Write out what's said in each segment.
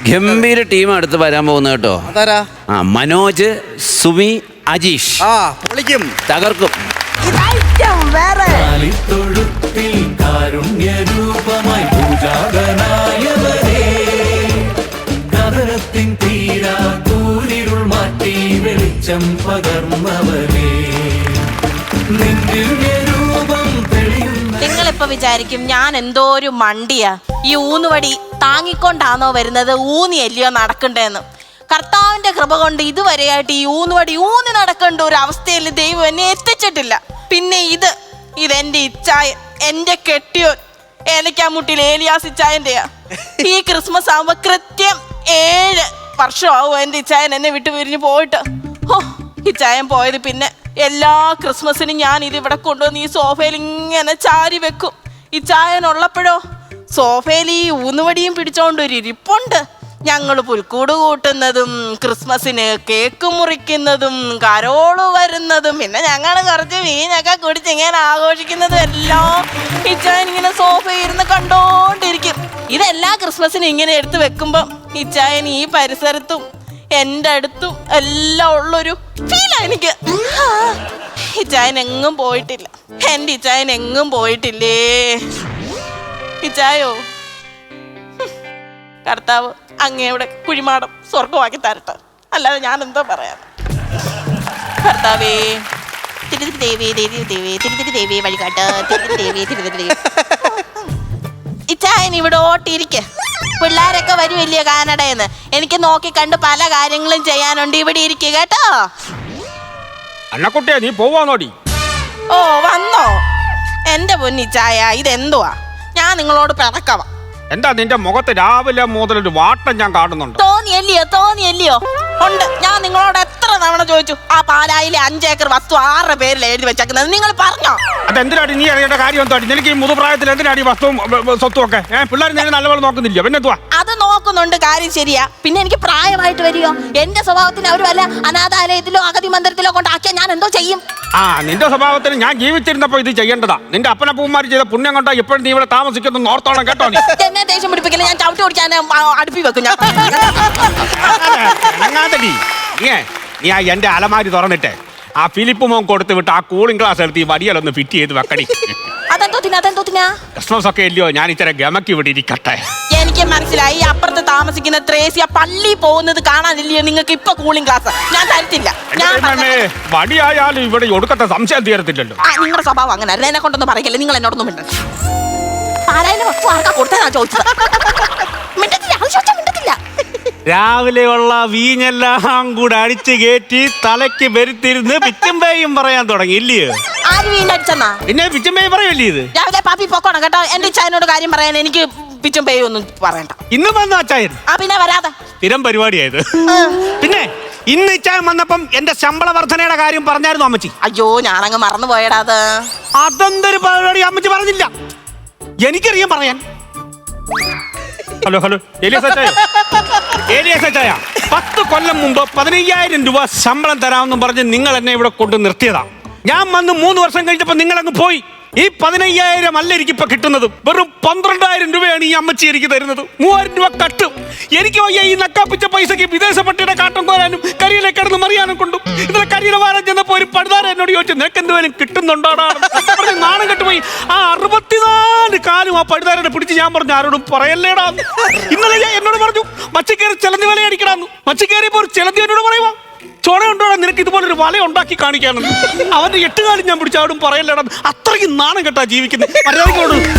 ഗംഭീര ടീം അടുത്ത് വരാൻ പോകുന്നത് കേട്ടോ. അതാരാ? മനോജ്, സുമി, അജീഷ്. പൊളിക്കും, തകർക്കും. വെളിച്ചം പകർന്നവരേ നിങ്ങളിപ്പോ വിചാരിക്കും ഞാൻ എന്തോ ഒരു മണ്ടിയാ, ഈ ഊന്നുവടി താങ്ങിക്കൊണ്ടാണോ വരുന്നത്, ഊന്നിയല്ലയോ നടക്കണ്ടേന്ന്. കർത്താവിന്റെ കൃപ കൊണ്ട് ഇതുവരെയായിട്ട് ഈ ഊന്നുവടി ഊന്നി നടക്കേണ്ട ഒരു അവസ്ഥയിൽ ദൈവം എന്നെ എത്തിച്ചിട്ടില്ല. പിന്നെ ഇതെന്റെ ഇച്ചായൻ, എന്റെ കെട്ടിയോൻ ഏലക്കാമുട്ടിൽ ഏലിയാസ് ഇച്ചായന്റെയാ. ഈ ക്രിസ്മസ് ആവുമ്പോ കൃത്യം 7 വർഷമാവും എന്റെ ഇച്ചായൻ എന്നെ വിട്ടു പിരിഞ്ഞു പോയിട്ട്. ഇച്ചായൻ പോയത് പിന്നെ എല്ലാ ക്രിസ്മസിനും ഞാൻ ഇതിവിടെ കൊണ്ടുവന്ന് ഈ സോഫയിൽ ഇങ്ങനെ ചാരി വെക്കും. ഈ ചായൻ ഉള്ളപ്പോഴോ സോഫയിൽ ഈ ഊന്നുവടിയും പിടിച്ചോണ്ടൊരു ഇരിപ്പുണ്ട്. ഞങ്ങൾ പുൽക്കൂട് കൂട്ടുന്നതും ക്രിസ്മസിന് കേക്ക് മുറിക്കുന്നതും കരോള് വരുന്നതും പിന്നെ ഞങ്ങൾ കുറച്ച് വീഞ്ഞൊക്കെ കുടിച്ച് ഇങ്ങനെ ആഘോഷിക്കുന്നതും എല്ലാം ഈ ചായൻ ഇങ്ങനെ സോഫയിൽ ഇരുന്ന് കണ്ടോണ്ടിരിക്കും. ഇതെല്ലാ ക്രിസ്മസിനും ഇങ്ങനെ എടുത്ത് വെക്കുമ്പം ഈ ചായൻ ഈ പരിസരത്തും എൻ്റെ അടുത്തും എല്ലാം ഉള്ളൊരു ഫീലാ എനിക്ക്. ഇച്ചായൻ എങ്ങും പോയിട്ടില്ല, എൻ്റെ ഇച്ചായൻ എങ്ങും പോയിട്ടില്ലേ. ഇച്ചായോ, കർത്താവ് അങ്ങയുടെ കുഴിമാടം സ്വർഗമാക്കി തരട്ടെ, അല്ലാതെ ഞാൻ എന്തോ പറയാം. കർത്താവേ, തിരുതി ദേവി ദേവി ദേവി തിരുതി ദേവി വഴികാട്ട് തിരുതി ദേവി തിരുതി ദേവി. ഇച്ചായൻ ഇവിടെ ഓട്ടിരിക്ക, പിള്ളേരൊക്കെ വരുമില്ലേ കാനഡയെന്ന്. എനിക്ക് നോക്കിക്കണ്ട് പല കാര്യങ്ങളും ചെയ്യാനുണ്ട്. ഇവിടെ ഇരിക്കുക കേട്ടോ. അന്നക്കുട്ടിയെ നീ പോവാന്നോടി? ഓ വന്നോ എന്റെ പൊന്നിച്ചായ, ഇതെന്തുവാ? ഞാൻ നിങ്ങളോട് പിറക്കവാ. എന്താ നിന്റെ മുഖത്ത് രാവിലെ മുതലൊരു വാട്ടം ഞാൻ കാണുന്നുണ്ട്. തോന്നിയല്ലയോ ഉണ്ട്. ഞാൻ നിങ്ങളോട് എത്ര തവണ ചോദിച്ചു, ആ പാലായിലെ 5 ഏക്കർ വസ്തു 6 പേരിൽ എഴുതി വെച്ചേക്കുന്നത് നിങ്ങൾ പറഞ്ഞോ? അതെന്തിനാടി നീ അറിയേണ്ട കാര്യം എന്താടി? നിനക്ക് ഈ മുതുപ്രായത്തിൽ എന്തിനാടി വസ്തുവും സ്വത്തും ഒക്കെ? പിള്ളേർ നിന്നെ നല്ലപോലെ നോക്കുന്നില്ല, പിന്നെ എന്തുവാ? അത് നോക്കുന്നുണ്ട്, കാര്യം ശരിയാ. പിന്നെ എനിക്ക് പ്രായമായിട്ട് വരികയോ? എന്റെ സ്വഭാവത്തിന് അവർ വല്ല അനാഥാലയത്തിലോ അഗതി മന്ദിരത്തിലോ കൊണ്ടാക്കിയാൽ ഞാൻ എന്തോ ചെയ്യും? നിന്റെ സ്വഭാവത്തിന് ഞാൻ ജീവിച്ചിരുന്നപ്പോ ഇത് ചെയ്യേണ്ടതാ. നിന്റെ അപ്പനപ്പൂമാർ ചെയ്ത പുണ്യം കൊണ്ടാ എപ്പോഴും നീ ഇവിടെ താമസിക്കുന്നു ഓർത്തോണം കേട്ടോ. നീ എന്നെ ദേഷ്യം പിടിപ്പിക്കില്ല, ഞാൻ ചവിട്ടി ഓടിക്കാൻ അടുപ്പി വെക്കും. നീ എന്റെ അലമാരി തുറന്നിട്ട് ആ ഫിലിപ്പ് മോൻ കൊടുത്ത് വിട്ട് ആ കൂളിംഗ് ക്ലാസ് എടുത്ത് ഈ വടിയലൊന്ന് ഫിറ്റ് ചെയ്ത് വെക്കടി. ക്രിസ്മസ് ഒക്കെ ഇല്ലയോ, ഞാൻ ഇച്ചിരി ഗമക്ക് ഇവിടെ ഇരിക്കട്ടെ. എനിക്ക് മനസ്സിലായി. അപ്പുറത്ത് താമസിക്കുന്ന ത്രേസ്യ പള്ളി പോകുന്നത് കാണാനില്ലയോ നിങ്ങൾക്ക് ഇപ്പൊ കൂളിംഗ് ക്ലാസ്? ഞാൻ തരത്തില്ല. വടിയായാലും ഇവിടെ ഒടുക്കത്തെ സംശയം തീരത്തില്ലല്ലോ. നിങ്ങളുടെ സ്വഭാവം അങ്ങനെ എന്നെ കൊണ്ടൊന്നും പറയില്ല. നിങ്ങൾ എന്നോടൊന്നും മിണ്ട. ആരായാലും വസ്തു ആർക്കാ കൊടുത്താ ചോദിച്ചത്? മിണ്ടത്തില്ല, അത് ചോദിച്ചാ മിണ്ടത്തില്ല. രാവിലെയുള്ള വീഞ്ഞെല്ലാം കൂടെ അടിച്ചു കയറ്റി തലയ്ക്ക് വരുത്തിരുന്ന് പിച്ചുംപേയും പറയാൻ തുടങ്ങി ഇല്ലയോ? ആര് വീണ്ടടിച്ചെന്നാ? പിന്നെ പിച്ചുംപേയും പറയല്ലേ ഇത്? രാവിലെ പാപ്പി പൊക്കോണം കേട്ടോ. എന്റെ ഇച്ചായനോട് കാര്യം പറയാൻ എനിക്ക് പിച്ചും പേയൊന്നും പറയണ്ട. ഇന്ന് വന്ന അച്ചായൻ പിന്നെ വരാതെ സ്ഥിരം പരിപാടിയായത്. പിന്നെ ഇന്ന് ഇച്ചായൻ വന്നപ്പം എന്റെ ശമ്പള വർധനയുടെ കാര്യം പറഞ്ഞായിരുന്നു അമ്മച്ചി. അയ്യോ, ഞാനങ്ങ് മറന്നു പോയടാ. അതെന്തൊരു പരിപാടി അമ്മച്ചി പറഞ്ഞില്ല? എനിക്കറിയാം പറയാൻ. ഹലോ ഏലിയാസ് അച്ചായ, 10 കൊല്ലം മുമ്പ് 15,000 രൂപ ശമ്പളം തരാമെന്നും പറഞ്ഞ് നിങ്ങൾ എന്നെ ഇവിടെ കൊണ്ട് നിർത്തിയതാ. ഞാൻ വന്ന് 3 വർഷം കഴിഞ്ഞപ്പോ നിങ്ങളങ്ങ് പോയി. ഈ 15,000 അല്ല എനിക്കിപ്പോ കിട്ടുന്നത്, വെറും 12,000 രൂപയാണ് ഈ അമ്മച്ചി എനിക്ക് തരുന്നത്. 3,000 രൂപ കട്ടും. എനിക്ക് വയ്യ ഈ നക്കാപ്പിച്ച പൈസക്ക് വിദേശ പട്ടിയുടെ കാട്ടം കോരാനും കരിയിലെ കിടന്ന് മറിയാനും കൊണ്ടും. ഇന്നലെ കരിയുടെ വാരം ചെന്നപ്പോ ഒരു പടുതാരം എന്നോട് ചോദിച്ചു, നിനക്ക് എന്തുവേലും കിട്ടുന്നുണ്ടോടാ? നാണം കെട്ടുപോയി. ആ 64 കാലും ആ പടുതാരനെ പിടിച്ച് ഞാൻ പറഞ്ഞു, ആരോടും പറയല്ലേടാ. ഇന്നലെ എന്നോട് പറഞ്ഞു മച്ചിക്കേറി ചിലന്തി വല അടിക്കടാന്ന്. മച്ചിക്കേറിയപ്പോ ഒരു ചിലന്തി എന്നോട് പറയുവാ, ചോണയുണ്ടോടാ നിനക്ക് ഇതുപോലൊരു വല ഉണ്ടാക്കി കാണിക്കാണെന്ന്. അവന്റെ 8 കാലം ഞാൻ പിടിച്ച ആടും പറയല്ലേടാ. അത്രയ്ക്ക് നാണം കെട്ടാ ജീവിക്കുന്നത്.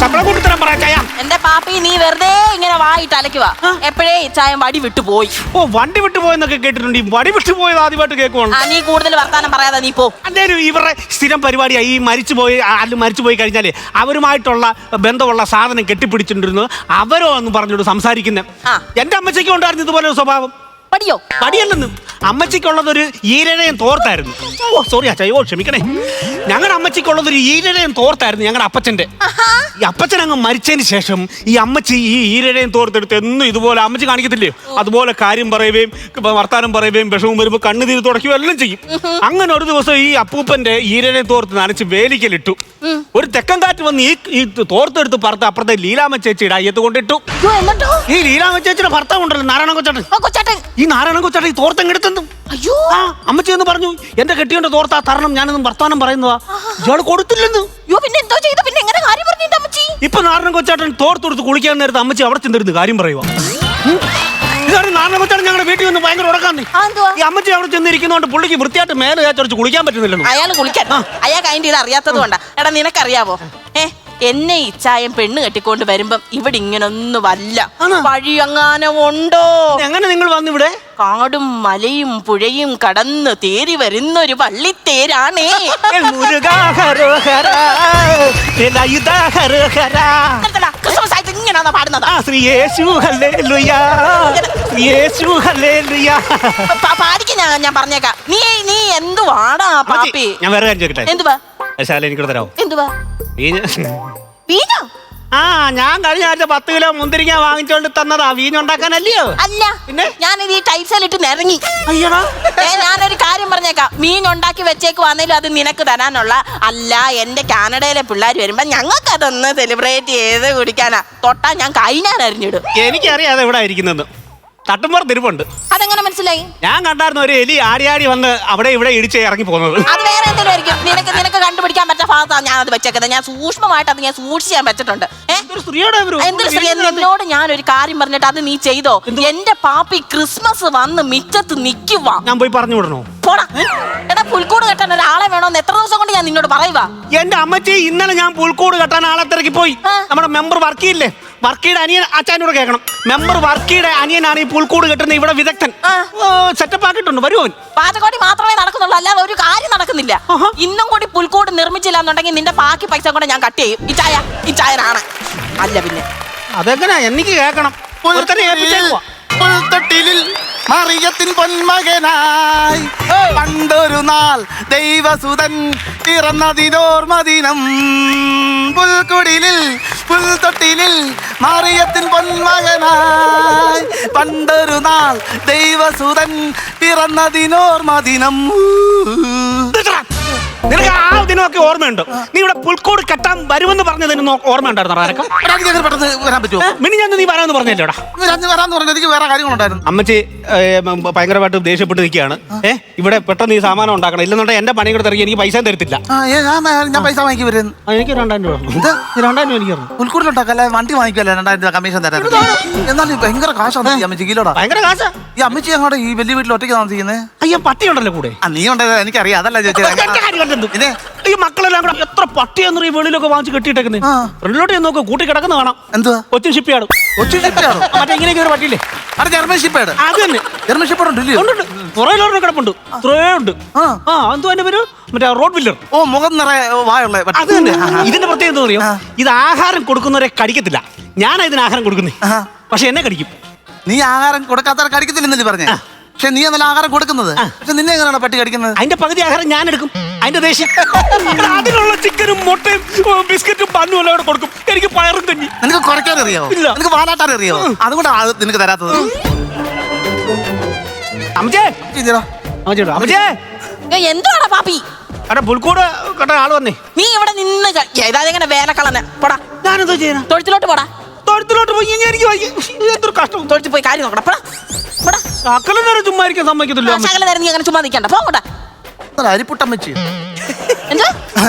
ശമ്പളം കൂട്ടി തരാൻ പറയാ. എന്റെ പാപ്പി, നീ വെറുതെ ഇങ്ങനെ വായിട്ട് അലക്കുവാ. എപ്പോഴേ ചായ വടി വിട്ടുപോയി. വണ്ടി വിട്ടുപോയെന്നൊക്കെ കേട്ടിട്ടുണ്ട്. ഈ വടി വിട്ടുപോയത് ആദ്യമായിട്ട് കേൾക്കുവാണ്. നീ കൂടുതൽ വർത്താനം പറയാതെ നീ പോ. എന്തായാലും ഇവരുടെ സ്ഥിരം പരിപാടിയായി ഈ മരിച്ചുപോയി കഴിഞ്ഞാല് അവരുമായിട്ടുള്ള ബന്ധമുള്ള സാധനം കെട്ടിപ്പിടിച്ചിട്ടിരുന്നു അവരോ എന്ന് പറഞ്ഞോട് സംസാരിക്കുന്നത്. എന്റെ അമ്മച്ചയ്ക്ക് ഉണ്ടായിരുന്നു ഇതുപോലെ ഒരു സ്വഭാവം. പടിയല്ലെന്ന് അമ്മച്ചിക്കുള്ളതൊരു ഈരനയും തോർത്തായിരുന്നു. സോറി അച്ഛാ, ക്ഷമിക്കണേ. ഞങ്ങളുടെ അമ്മച്ചിക്കുള്ളത് ഒരു ഈരടയും തോർത്തായിരുന്നു ഞങ്ങളുടെ അപ്പച്ചന്റെ. ഈ അപ്പച്ചൻ അങ്ങ് മരിച്ചതിന് ശേഷം ഈ അമ്മച്ചി ഈ ഈരടയും തോർത്തെടുത്ത് എന്നും ഇതുപോലെ അമ്മച്ചി കാണിക്കത്തില്ലേ അതുപോലെ കാര്യം പറയുകയും വർത്താനം പറയുകയും വിഷമം വരുമ്പോൾ കണ്ണുനീര് തുടക്കുകയും എല്ലാം ചെയ്യും. അങ്ങനെ ഒരു ദിവസം ഈ അപ്പൂപ്പന്റെ ഈരടയും തോർത്ത് നനച്ച് വേലിക്കലിട്ടു. ഒരു തെക്കൻ കാറ്റ് വന്ന് ഈ തോർത്തെടുത്ത് പറത്ത് അപ്പുറത്തെ ലീലാമ്മ ചേച്ചിയുടെ അയ്യത്ത് കൊണ്ടിട്ടു. ഈ ലീലാമ്മ ചേച്ചിയുടെ ഭർത്താവ് ഉണ്ടല്ലോ നാരായണ കൊച്ചാട്ടൻ. ഈ നാരായണ കൊച്ചാട്ടൻ ഈ തോർത്തെടുത്തു. അയ്യോ അമ്മച്ചി എന്ന് പറഞ്ഞു എന്റെ കെട്ടിയോണ്ട് തോർത്താ തരണം ഞാനൊന്നും വർത്താനം പറയുന്നതാ. ഇയാള് കൊടുത്തില്ലെന്ന്. പിന്നെ എന്തോ ചെയ്തു? പിന്നെ എങ്ങനെ കാര്യം പറഞ്ഞു അമ്മച്ചി? ഇപ്പൊ നാരായണ കൊച്ചാട്ടൻ തോർത്തെടുത്ത് കുളിക്കാൻ നേരത്തെ അമ്മച്ചി അവിടെ ചെന്നിരുന്ന് കാര്യം പറയുക. ഇതാണ് നാരായണ കൊച്ചാട്ടൻ ഞങ്ങളുടെ വീട്ടിൽ നിന്ന് ഭയങ്കര ഉടക്കാന്നേ. ഈ അമ്മച്ചി അവിടെ ചെന്നിരിക്കുന്നതുകൊണ്ട് പുള്ളിക്ക് വൃത്തിയായിട്ട് മേലെ ചൊറിച്ച് കുളിക്കാൻ പറ്റുന്നില്ലെന്ന്. അയാൾ കുളിക്കാൻ അയാൾക്ക് അതിന്റെ ഇത് അറിയാത്തത് കൊണ്ടാ. എടാ നിനക്കറിയാവോ എന്നെ ഇച്ചായം പെണ്ണ് കെട്ടിക്കൊണ്ട് വരുമ്പം ഇവിടെ ഇങ്ങനൊന്നുമല്ല. വഴി അങ്ങനെ ഉണ്ടോ? എങ്ങനെ നിങ്ങൾ വന്നിവിടെ? കാടും മലയും പുഴയും കടന്ന് തേരി വരുന്ന ഒരു വള്ളിത്തേരാണേ. ക്രിസ്മസ് ആയിട്ട് ഇങ്ങനെയാണോ പാടുന്നത്? പാടിക്ക് ഞാൻ പറഞ്ഞേക്കാം. നീ എന്തുവാടാ പാപ്പി? ഞാൻ വേറെ കാര്യം ചോദിക്കട്ടെ? എന്തുവാ? എനിക്കൂടെ തരാമോ? എന്തുവാ? വീഞ്ഞോ? ഞാൻ കഴിഞ്ഞ ആഴ്ച 10 കിലോ മുന്തിരിങ്ങ വാങ്ങിച്ചോണ്ട് തന്നതാ. വീഞ്ഞുണ്ടാക്കാനല്ലയോ? അല്ല, പിന്നെ ഞാനിത് ഈ ടൈൽസിലിട്ട് നിറങ്ങി. ഞാനൊരു കാര്യം പറഞ്ഞേക്കാം. മീനുണ്ടാക്കി വെച്ചേക്ക് വന്നേലും അത് നിനക്ക് തരാനുള്ള അല്ല. എന്റെ കാനഡയിലെ പിള്ളേർ വരുമ്പോ ഞങ്ങൾക്ക് അതൊന്ന് സെലിബ്രേറ്റ് ചെയ്ത് കുടിക്കാനാ. തൊട്ടാ ഞാൻ കഴിഞ്ഞാൻ അറിഞ്ഞിടും. എനിക്കറിയാതെ എവിടെ ഇരിക്കുന്നത് തട്ടുമ്പോൾ തിരുപ്പുണ്ട്. അതെങ്ങനെ മനസ്സിലായി? ഞാൻ കണ്ടായിരുന്നു ഒരു എലി ആടി വന്ന് അവിടെ ഇവിടെ ഇടിച്ച് ഇറങ്ങി പോകുന്നത്. അത് വേറെ എന്തെങ്കിലും ആയിരിക്കും. നിനക്ക് കണ്ടുപിടിക്കാൻ പറ്റുന്ന ഭാഗത്താണ് ഞാൻ അത് വെച്ചേക്കുന്നത്. ഞാൻ സൂക്ഷ്മമായിട്ട് അത് ഞാൻ സൂക്ഷിച്ച് ഞാൻ വെച്ചിട്ടുണ്ട്. എന്നോട് ഞാനൊരു കാര്യം പറഞ്ഞിട്ട് അത് നീ ചെയ്തോ? എന്റെ പാപ്പി ക്രിസ്മസ് വന്ന് മിറ്റത്ത് നിക്കുവാ. ഞാൻ പോയി പറഞ്ഞു വിടണോ? പോടാ. എടാ പുൽക്കൂട് കെട്ടാൻ ഒരാളെ വേണോന്ന് എത്ര ദിവസം കൊണ്ട് ഞാൻ നിന്നോട് പറയുവാ. എന്റെ അമ്മച്ചി ഇന്നലെ ഞാൻ പുൽക്കൂട് കെട്ടാൻ ആളെ തിരക്കി പോയി. നമ്മുടെ മെമ്പർ വർക്കിയില്ലേ, വർക്കിയുടെ അനിയൻ അച്ഛനോട് കേൾക്കണം. മെമ്പർ വർക്കിയുടെ അനിയനാണ് ഈ പുൽക്കൂട് കെട്ടുന്ന ഇവിടെ വിദഗ്ധൻ. സെറ്റപ്പ് ആക്കിയിട്ടുണ്ട്. വരുമോ? പാചകോടി മാത്രമേ നടക്കുന്നുള്ളൂ, അല്ലാതെ ഒരു കാര്യം നടക്കുന്നില്ല. ഇന്നും കൂടി പുൽക്കൂട് നിർമ്മിച്ചില്ല എന്നുണ്ടെങ്കിൽ നിന്റെ ബാക്കി പൈസ കൂടെ ഞാൻ കട്ട് ചെയ്യും. ഈ ചായനാണ്. അല്ല പിന്നെ അതെങ്ങനെയാ? എനിക്ക് കേൾക്കണം. പുൽത്തൊട്ടിലിൽ മറിയത്തിൻ പൊന്മകനായി പണ്ടൊരു നാൾ ദൈവസുതൻ പിറന്നതിനോർമദിനം. പുൽക്കുടിലിൽ പുൽത്തൊട്ടിലിൽ മറിയത്തിൻ പൊന്മകനായി പണ്ടൊരു നാൾ ദൈവസുതൻ പിറന്നതിനോർമദിനം. നിനക്ക് ആ ദിനമൊക്കെ ഓർമ്മയുണ്ടോ? നീ ഇവിടെ പുൽക്കോട് കെട്ടാൻ വരുമെന്ന് പറഞ്ഞതിന് ഓർമ്മയുണ്ടായിരുന്നു? വരാൻ പറ്റുമോ? മിനിഞ്ഞാന്ന് നീ വരാമെന്ന് പറഞ്ഞല്ലോടാ. വരാന്ന് പറഞ്ഞത് എനിക്ക് വേറെ കാര്യങ്ങളുണ്ടായിരുന്നു. അമ്മച്ചി ഭയങ്കരമായിട്ട് ദേഷ്യപ്പെട്ട് നിൽക്കുകയാണ്. ഇവിടെ പെട്ടെന്ന് ഈ സാമാനം ഉണ്ടാക്കണം, ഇല്ലെന്നുണ്ടെങ്കിൽ എന്റെ പണി കൂടെ തിരക്കി എനിക്ക് പൈസ തരത്തില്ല. ഞാൻ പൈസ വാങ്ങിക്കി വരുന്നു. എനിക്ക് 2000 രൂപ. 2000 രൂപ എനിക്ക് ഉൾക്കൂടിലുണ്ടാക്കല്ലേ വണ്ടി വാങ്ങിക്കല്ലേ 2000 രൂപ കമ്മീഷൻ തരാം. എന്നാലും ഭയങ്കര കാശാണ് ഈ അമ്മച്ചി കിലോടാ. ഭയങ്കര കാശാ. ഈ അമ്മച്ചി അങ്ങോട്ട് ഈ വലിയ വീട്ടിൽ ഒറ്റയ്ക്ക് താമസിക്കുന്നത്. അയ്യോ പട്ടി ഉണ്ടല്ലോ കൂടെ. നീ ഉണ്ടത് എനിക്കറിയാം, അതല്ല ചോദിച്ചത്. ഈ മക്കളെല്ലാം കൂടെ എത്ര പട്ടിയാന്ന് ഈ വെളിയിലൊക്കെ വാങ്ങിച്ച് കെട്ടിയിട്ടേക്കുന്നത്. ഫ്രണ്ടിലോട്ട് നോക്ക്, കൂട്ടി കിടക്കുന്ന കാണാം. എന്തുവാ? കൊച്ചിൻ ഷിപ്പ്യാർഡ്. കൊച്ചിൻ ഷിപ്പ്യാർഡ് മറ്റേ ഇങ്ങനെയൊക്കെ ഒരു പട്ടിയില്ലേ? അത് ജർമ്മൻ ഷിപ്പ്യാർഡ്. അത് തന്നെ. ജർമ്മൻ ഷിപ്പ്യാർഡ് ഉണ്ടല്ലോ. പുറയിലോട്ട് കിടപ്പുണ്ട്. ഉണ്ട്. എന്തോ എന്റെ പേര് മറ്റേ റോഡ് വില്ലർ. ഓ മുഖം നിറയെ വായുള്ള. അത് തന്നെ. ഇതിന്റെ പ്രത്യേകത എന്താ അറിയോ? ഇത് ആഹാരം കൊടുക്കുന്നവരെ കടിക്കത്തില്ല. ഞാനാ ഇതിന് ആഹാരം കൊടുക്കുന്നേ, പക്ഷെ എന്നെ കടിക്കും. നീ ആഹാരം കൊടുക്കാത്തവരെ കടിക്കത്തില്ലെന്നല്ലേ പറഞ്ഞേ? പക്ഷെ നീ എന്നല്ല ആഹാരം കൊടുക്കുന്നത്. പക്ഷെ നിന്നെ എങ്ങനെയാണ് പട്ടി കടിക്കുന്നത്? അതിന്റെ പകുതി ആഹാരം ഞാൻ എടുക്കും. അതിന്റെ ദേഷ്യം അതിനുള്ള ചിക്കനും മുട്ടയും ബിസ്ക്കറ്റും പന്നും എല്ലാം കൊടുക്കും. എനിക്ക് പയറും കഞ്ഞി. നിനക്ക് കുറയ്ക്കാൻ അറിയാമോ? നിനക്ക് വാലാട്ടാൻ അറിയാമോ? അതുകൊണ്ടാണ് നിനക്ക് തരാത്തത്. എന്തുവാടാ പാപ്പി? പുൽക്കൂട് കണ്ട ആള് വന്നേ. നീ ഇവിടെ നിന്ന് ഏതാതെങ്ങനെ വേലക്കളന്നെ പോടാ. ഞാനെന്തോ ചെയ്യണം? തൊഴുത്തിലോട്ട് പോടാ. തൊഴുത്തിലോട്ട് പോയി എനിക്ക് എന്തൊരു കഷ്ടം. തൊഴുത്തിൽ പോയി കാര്യം നോക്കണം. പോടാ പോടാ. സകല നേരം ചുമ്മാ ഇരിക്കാൻ സമ്മതിക്കത്തില്ല. സകല നേരം നീ അങ്ങനെ ചുമ്മാ നിൽക്കണ്ട. പോകട്ടെ. അരിപ്പുട്ടം വെച്ച് എന്താ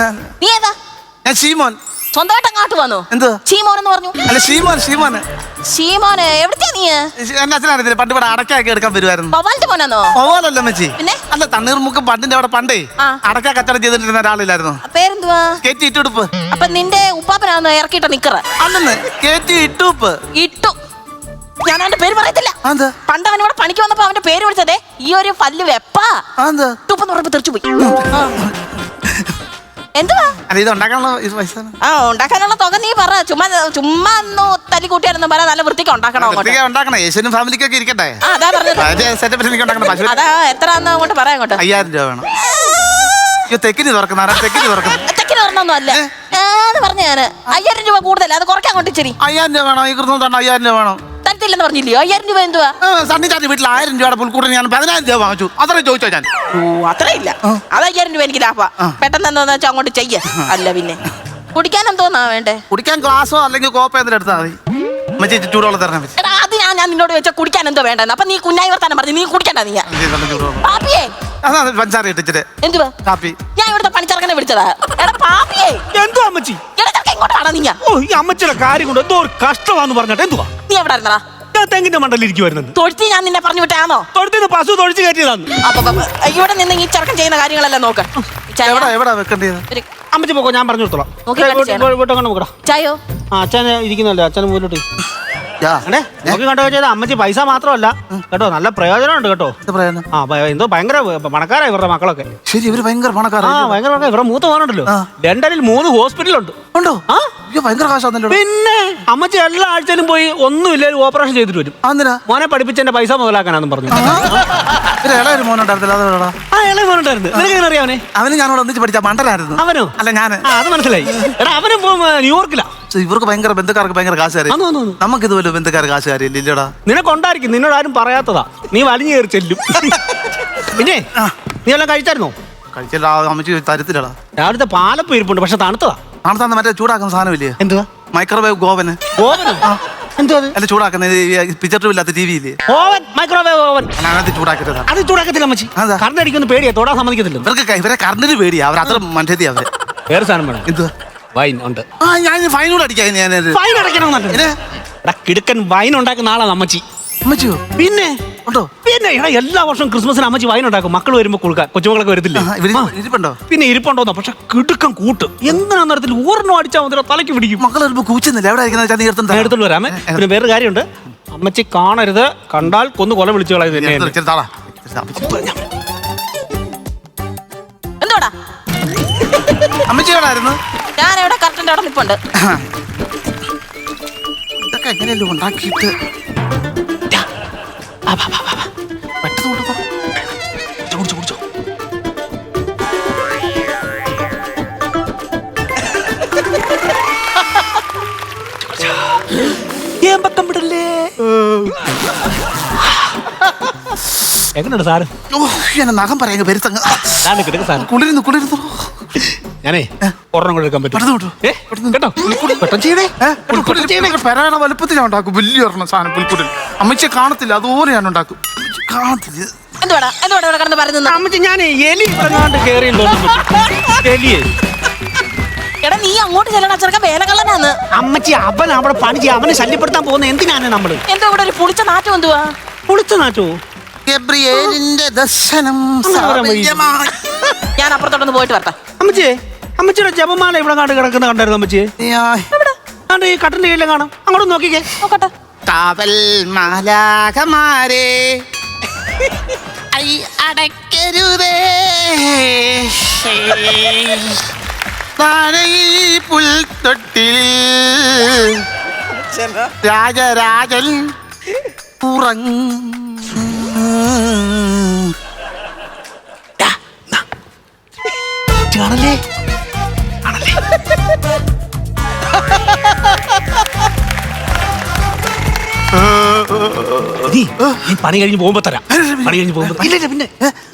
നീ ഏതാ? ഞാൻ ശീമോൻ. സ്വന്തമായിട്ട് അങ്ങോട്ട് വന്നു. എന്ത് ഷീമോൻ എന്ന് പറഞ്ഞു? അല്ല ഷീമോൻ. ഷീമോന് എവിടത്തെയാ നീ? എന്റെ അച്ഛനറിയത്തില്ല, പണ്ട് ഇവിടെ അടക്കാക്കി എടുക്കാൻ വരുമായിരുന്നു. പവാലിന്റെ മോനാന്നോ? പവാലല്ല മച്ചി. പിന്നെ അല്ല തണ്ണീർമുക്കം പണ്ടിന്റെ അവിടെ പണ്ടേ അടക്കാ കച്ചവടം ചെയ്തിട്ടിരുന്ന ഒരാളില്ലായിരുന്നു. പേരെന്തുവാ? കേറ്റി ഇട്ടുടുപ്പ്. അപ്പൊ നിന്റെ ഉപ്പാപ്പനാന്ന് ഇറക്കിയിട്ട നിക്കറ്? അല്ലെന്ന് കേറ്റി ഇട്ടുപ്പ്. ഇട്ടു. ഞാൻ അവന്റെ പേര് പറയത്തില്ല. പണ്ട് അവൻ ഇവിടെ പണിക്ക് വന്നപ്പോ അവന്റെ പേര് വിളിച്ചതേ ഈ ഒരു പല്ല് വെപ്പാ തുപ്പെന്ന് പറഞ്ഞപ്പോ തെറിച്ചു പോയി. എന്തുവാ ഇത് ഉണ്ടാക്കാനുള്ള പൈസ? ഉണ്ടാക്കാനുള്ള തുക നീ പറ. ചുമ്മാ ഒന്ന് തല്ലിക്കൂട്ടിയായിരുന്നു പറ. നല്ല വൃത്തിക്ക് ഉണ്ടാക്കണം. യേശുവിനും ഫാമിലിക്കൊക്കെ ഇരിക്കട്ടെ. അതാ പറഞ്ഞത്. സെറ്റപ്പിൽ എനിക്ക് ഉണ്ടാക്കണം. അതാ എത്ര അങ്ങോട്ട് പറയാം. 5000 രൂപ വേണം. തെക്കിനി തുറക്കുന്ന തെക്കിനി തുറക്കുന്നു. തെക്കിന് പറഞ്ഞൊന്നും അല്ല പറഞ്ഞ ഞാന് 5000 രൂപ കൂടുതൽ അത് കുറയ്ക്കാൻ കൊണ്ടിച്ചിരി. 5000 രൂപ വേണോ? ഈ കൃത്യം തന്നെ 5000 രൂപ വേണം. തരത്തില്ലെന്ന് പറഞ്ഞില്ലയോ? 5000 രൂപ എന്തുവാ? സണ്ണിച്ചാന്റെ വീട്ടിൽ 1000 രൂപയുടെ പുൽക്കൂട്ടിന് ഞാൻ 10000 രൂപ വാങ്ങിച്ചു. അത്രയും ചോദിച്ചോ ഞാൻ. ഓ അത്രയില്ല. അത് 5000 രൂപ എനിക്ക് ലാഭ. പെട്ടെന്ന് എന്താന്ന് വെച്ചാൽ അങ്ങോട്ട് ചെയ്യ. അല്ല പിന്നെ കുടിക്കാൻ എന്തോന്നാ വേണ്ടേ? കുടിക്കാൻ ഗ്ലാസോ അല്ലെങ്കിൽ കോപ്പ എന്തിനും എടുത്താൽ മതി. മറ്റേ ചൂടുവെള്ളം തരണം. എടാ അത് ഞാൻ നിന്നോട് വെച്ചാൽ കുടിക്കാൻ എന്തോ വേണ്ടെന്ന്. അപ്പൊ നീ കുഞ്ഞായി വർത്താനം പറഞ്ഞു. നീ കുടിക്കണ്ട. നീ പാപ്പിയേ പഞ്ചാര ഇട്ടിട്ട് എന്തുവാ കാപ്പി. ഞാൻ ഇവിടുത്തെ പണിച്ചറക്കനെ വിളിച്ചതാ. എടാ പാപ്പിയേ എന്തോ അമ്മച്ചി? എടാ ചെറുക്കൻ ഇങ്ങോട്ടാണ് നീ. ഓ ഈ അമ്മച്ചിയുടെ കാര്യം കൊണ്ട് എന്തോ ഒരു കഷ്ടമാന്ന് പറഞ്ഞിട്ട് എന്തുവാ? നീ എവിടെ ഇരുന്നടാ? ഞാൻ തെങ്ങിന്റെ മണ്ടലിരിക്കും വരുന്നത്. തൊഴുത്തി ഞാൻ നിന്നെ പറഞ്ഞു വിട്ടാണോ? തൊഴുത്തിന് പശു തൊഴിച്ച് കയറ്റിയതാണ്. അപ്പൊ ഇവിടെ നിന്ന് ഈ ചെറുക്കൻ ചെയ്യുന്ന കാര്യങ്ങളെല്ലാം നോക്ക. എവിടെ വെക്കേണ്ടത്? അമ്മച്ചി പോക്കോ, ഞാൻ പറഞ്ഞു കൊടുത്തോളാം. നോക്കി കാണിച്ച് വീട്ടങ്ങനെ നോക്കടാ. ചായോ ആ അച്ഛൻ ഇരിക്കുന്നല്ലേ, അച്ഛൻ മുന്നോട്ട് അല്ലേ നോക്കി കണ്ടോ ചെയ്ത അമ്മച്ചി പൈസ മാത്രമല്ല കേട്ടോ, നല്ല പ്രയോജനമുണ്ട് കേട്ടോ. ആ എന്തോ ഭയങ്കര പണക്കാരാ ഇവരുടെ മക്കളൊക്കെ. ശരി, ഇവര് ഭയങ്കര ആ പണക്കാരാ. ഭയങ്കര ഇവരുടെ മൂത്ത പോകാനുണ്ടല്ലോ ലണ്ടനിൽ 3 ഹോസ്പിറ്റലുണ്ട്. ഉണ്ടോ? ആ ഭയങ്കര കാശാന്നല്ലോ. പിന്നെ അമ്മച്ചി എല്ലാ ആഴ്ചയിലും പോയി ഒന്നുമില്ല ഓപ്പറേഷൻ ചെയ്തിട്ട് വരും. അന്നിരാ മോനെ പഠിപ്പിച്ചെന്റെ പൈസ മുതലാക്കാനാന്നും പറഞ്ഞു. ഇളയൊരു മോനുണ്ടായിരുന്നില്ല. അതെവിടാ? ആ ഇളയ മോനുണ്ടായിരുന്നു. നിനക്ക് എങ്ങനെ അറിയാവനെ? അവന് ഞാനോട് ഒന്നിച്ച് പഠിച്ച മണ്ടനായിരുന്നു. അവനോ? അല്ല ഞാന്. അത് മനസ്സിലായി. എടാ അവനും ന്യൂയോർക്കിലാ. ഇവർക്ക് ഭയങ്കര ബന്ധുക്കാർക്ക് ഭയങ്കര കാശുകാരി. നമുക്ക് ഇതുപോലെ ബന്ധുക്കാർ കാശുകാരില്ല. ഇല്ലടാ നിനക്കൊണ്ടായിരിക്കും, നിന്നോട് ആരും പറയാത്തതാ. നീ വലിഞ്ഞു കയറി ചെല്ലും. പിന്നെ നീ എല്ലാം കഴിച്ചായിരുന്നോ? കഴിച്ചില്ല. അമ്മച്ചി തരത്തില്ലടാ. രാവിലത്തെ പാലപ്പം ഇരിപ്പുണ്ട്, പക്ഷെ തണുത്തതാ. തണുത്താന്ന് മറ്റേ ചൂടാക്കുന്ന സാധനമില്ലേ? എന്തുവാ? മൈക്രോവേവ് ഗോവന്. ഓവനോ? എന്തുവാ? അല്ല ചൂടാക്കുന്ന പിക്ചർ ഇല്ലാത്ത ടി വി ഇല്ലേ? Oven, microwave oven. അതിനകത്ത് ചൂടാക്കിട്ടതാ. അത് ചൂടാക്കത്തില്ല അമ്മച്ചി. കറണ്ട് അടിക്കുന്ന പേടിയാ, തൊടാൻ സമ്മതിക്കത്തില്ല. ഇവരെ കറണ്ടിന് പേടിയാ. അവർ അത്ര മനുഷ്യതി അവര്. വേറെ സാധനം വേണം. എന്തുവാ? വൈൻ ഉണ്ട്. ഞാൻ ഫൈനോട് അടിക്കാൻ. വൈൻ അടയ്ക്കണം. കിടുക്കൻ വൈൻ ഉണ്ടാക്കുന്ന ആളാണ് അമ്മച്ചി. അമ്മച്ചിയോ? പിന്നെ ഉണ്ടോ? പിന്നെ എടാ എല്ലാ വർഷവും ക്രിസ്മസിന് അമ്മച്ചി വൈൻ ഉണ്ടാക്കും. മക്കൾ വരുമ്പോ കൊടുക്കാൻ. കൊച്ചുമക്കളൊക്കെ വരത്തില്ലേ? ഇരിപ്പുണ്ടോ? പിന്നെ ഇരിപ്പുണ്ടോന്നോ, പക്ഷെ കിടുക്കൻ കൂട്ട്. എങ്ങനെ നേരത്തിൽ ഊർണ്ണം അടിച്ചാൽ മതി തലയ്ക്ക് പിടിക്കും. മക്കൾ വരുമ്പോ കൂച്ചുന്നില്ല. എവിടെ എടുത്തോണ്ട് വരാമേ. പിന്നെ വേറെ കാര്യമുണ്ട്, അമ്മച്ചി കാണരുത്. കണ്ടാൽ കൊന്നു കൊല വിളിച്ചു കളയത് തന്നെ. എന്തോടാ അമ്മച്ചി എവിടായിരുന്നു? ഞാൻ എവിടെ കറക്റ്റിന്റെ അവിടെ നിൽപ്പുണ്ട്. ഇതൊക്കെ എങ്ങനെയല്ലോ ഉണ്ടാക്കിയിട്ട് കുടിച്ചോ. എങ്ങനെയുണ്ട് സാറ്? എന്നെ നഖം പറയാ വരുത്തങ്ങ് കുളിരുന്നു. ഞാനേ ഒരെണ്ണം കൂടെ എടുക്കാൻ പറ്റും കേട്ടോ. പെരയുടെ വലുപ്പത്തിൽ ഞാൻ ഉണ്ടാക്കും. വലിയ ഒരെണ്ണം സാധനം പുൽക്കുടിൽ. അമ്മച്ചിയെ കാണത്തില്ല, അതുപോലെ ഞാൻ ഉണ്ടാക്കും. കാണത്തില്ല. എന്തുവാടാ ഇവിടെ കിടന്ന് പറയുന്നത്? അമ്മച്ചി ഞാൻ എലി കേറി എലിയെ. എടാ നീ അങ്ങോട്ട് ചെല്ലണ ചെറുക്കൻ വേലക്കള്ളനാന്ന്. അമ്മച്ചി അവൻ അവിടെ പണി ചെയ്യാൻ അവനെ ശല്യപ്പെടുത്താൻ പോകുന്ന എന്തിനാണ് നമ്മള്? എന്തോ ഇവിടെ ഒരു പുളിച്ച നാറ്റം. എന്തുവാ പുളിച്ച നാറ്റോ? ഗബ്രിയേലിന്റെ ദർശനം. ഞാൻ അപ്പുറത്തോട്ടൊന്ന് പോയിട്ട് വരട്ടെ. അമ്മച്ചിയെ, അമ്മച്ചിയുടെ ജപമാല ഇവിടെ കാണ്ട് കിടക്കുന്ന കണ്ടായിരുന്നു അമ്മച്ചിയെ? ഈ കട്ടന്റെ കീഴിലെ കാണാം. അങ്ങോട്ട് നോക്കിക്കേ. നോക്കട്ടെ. കാവൽ മാലാഖമാരേ അടയ്ക്കരുതേ പുൽത്തൊട്ടിൽ രാജരാജൻ കാണല്ലേ? നീ പണി കഴിഞ്ഞ് പോകുമ്പോ തരാം. പണി കഴിഞ്ഞ് പോകുമ്പോ ഇല്ല. പിന്നെ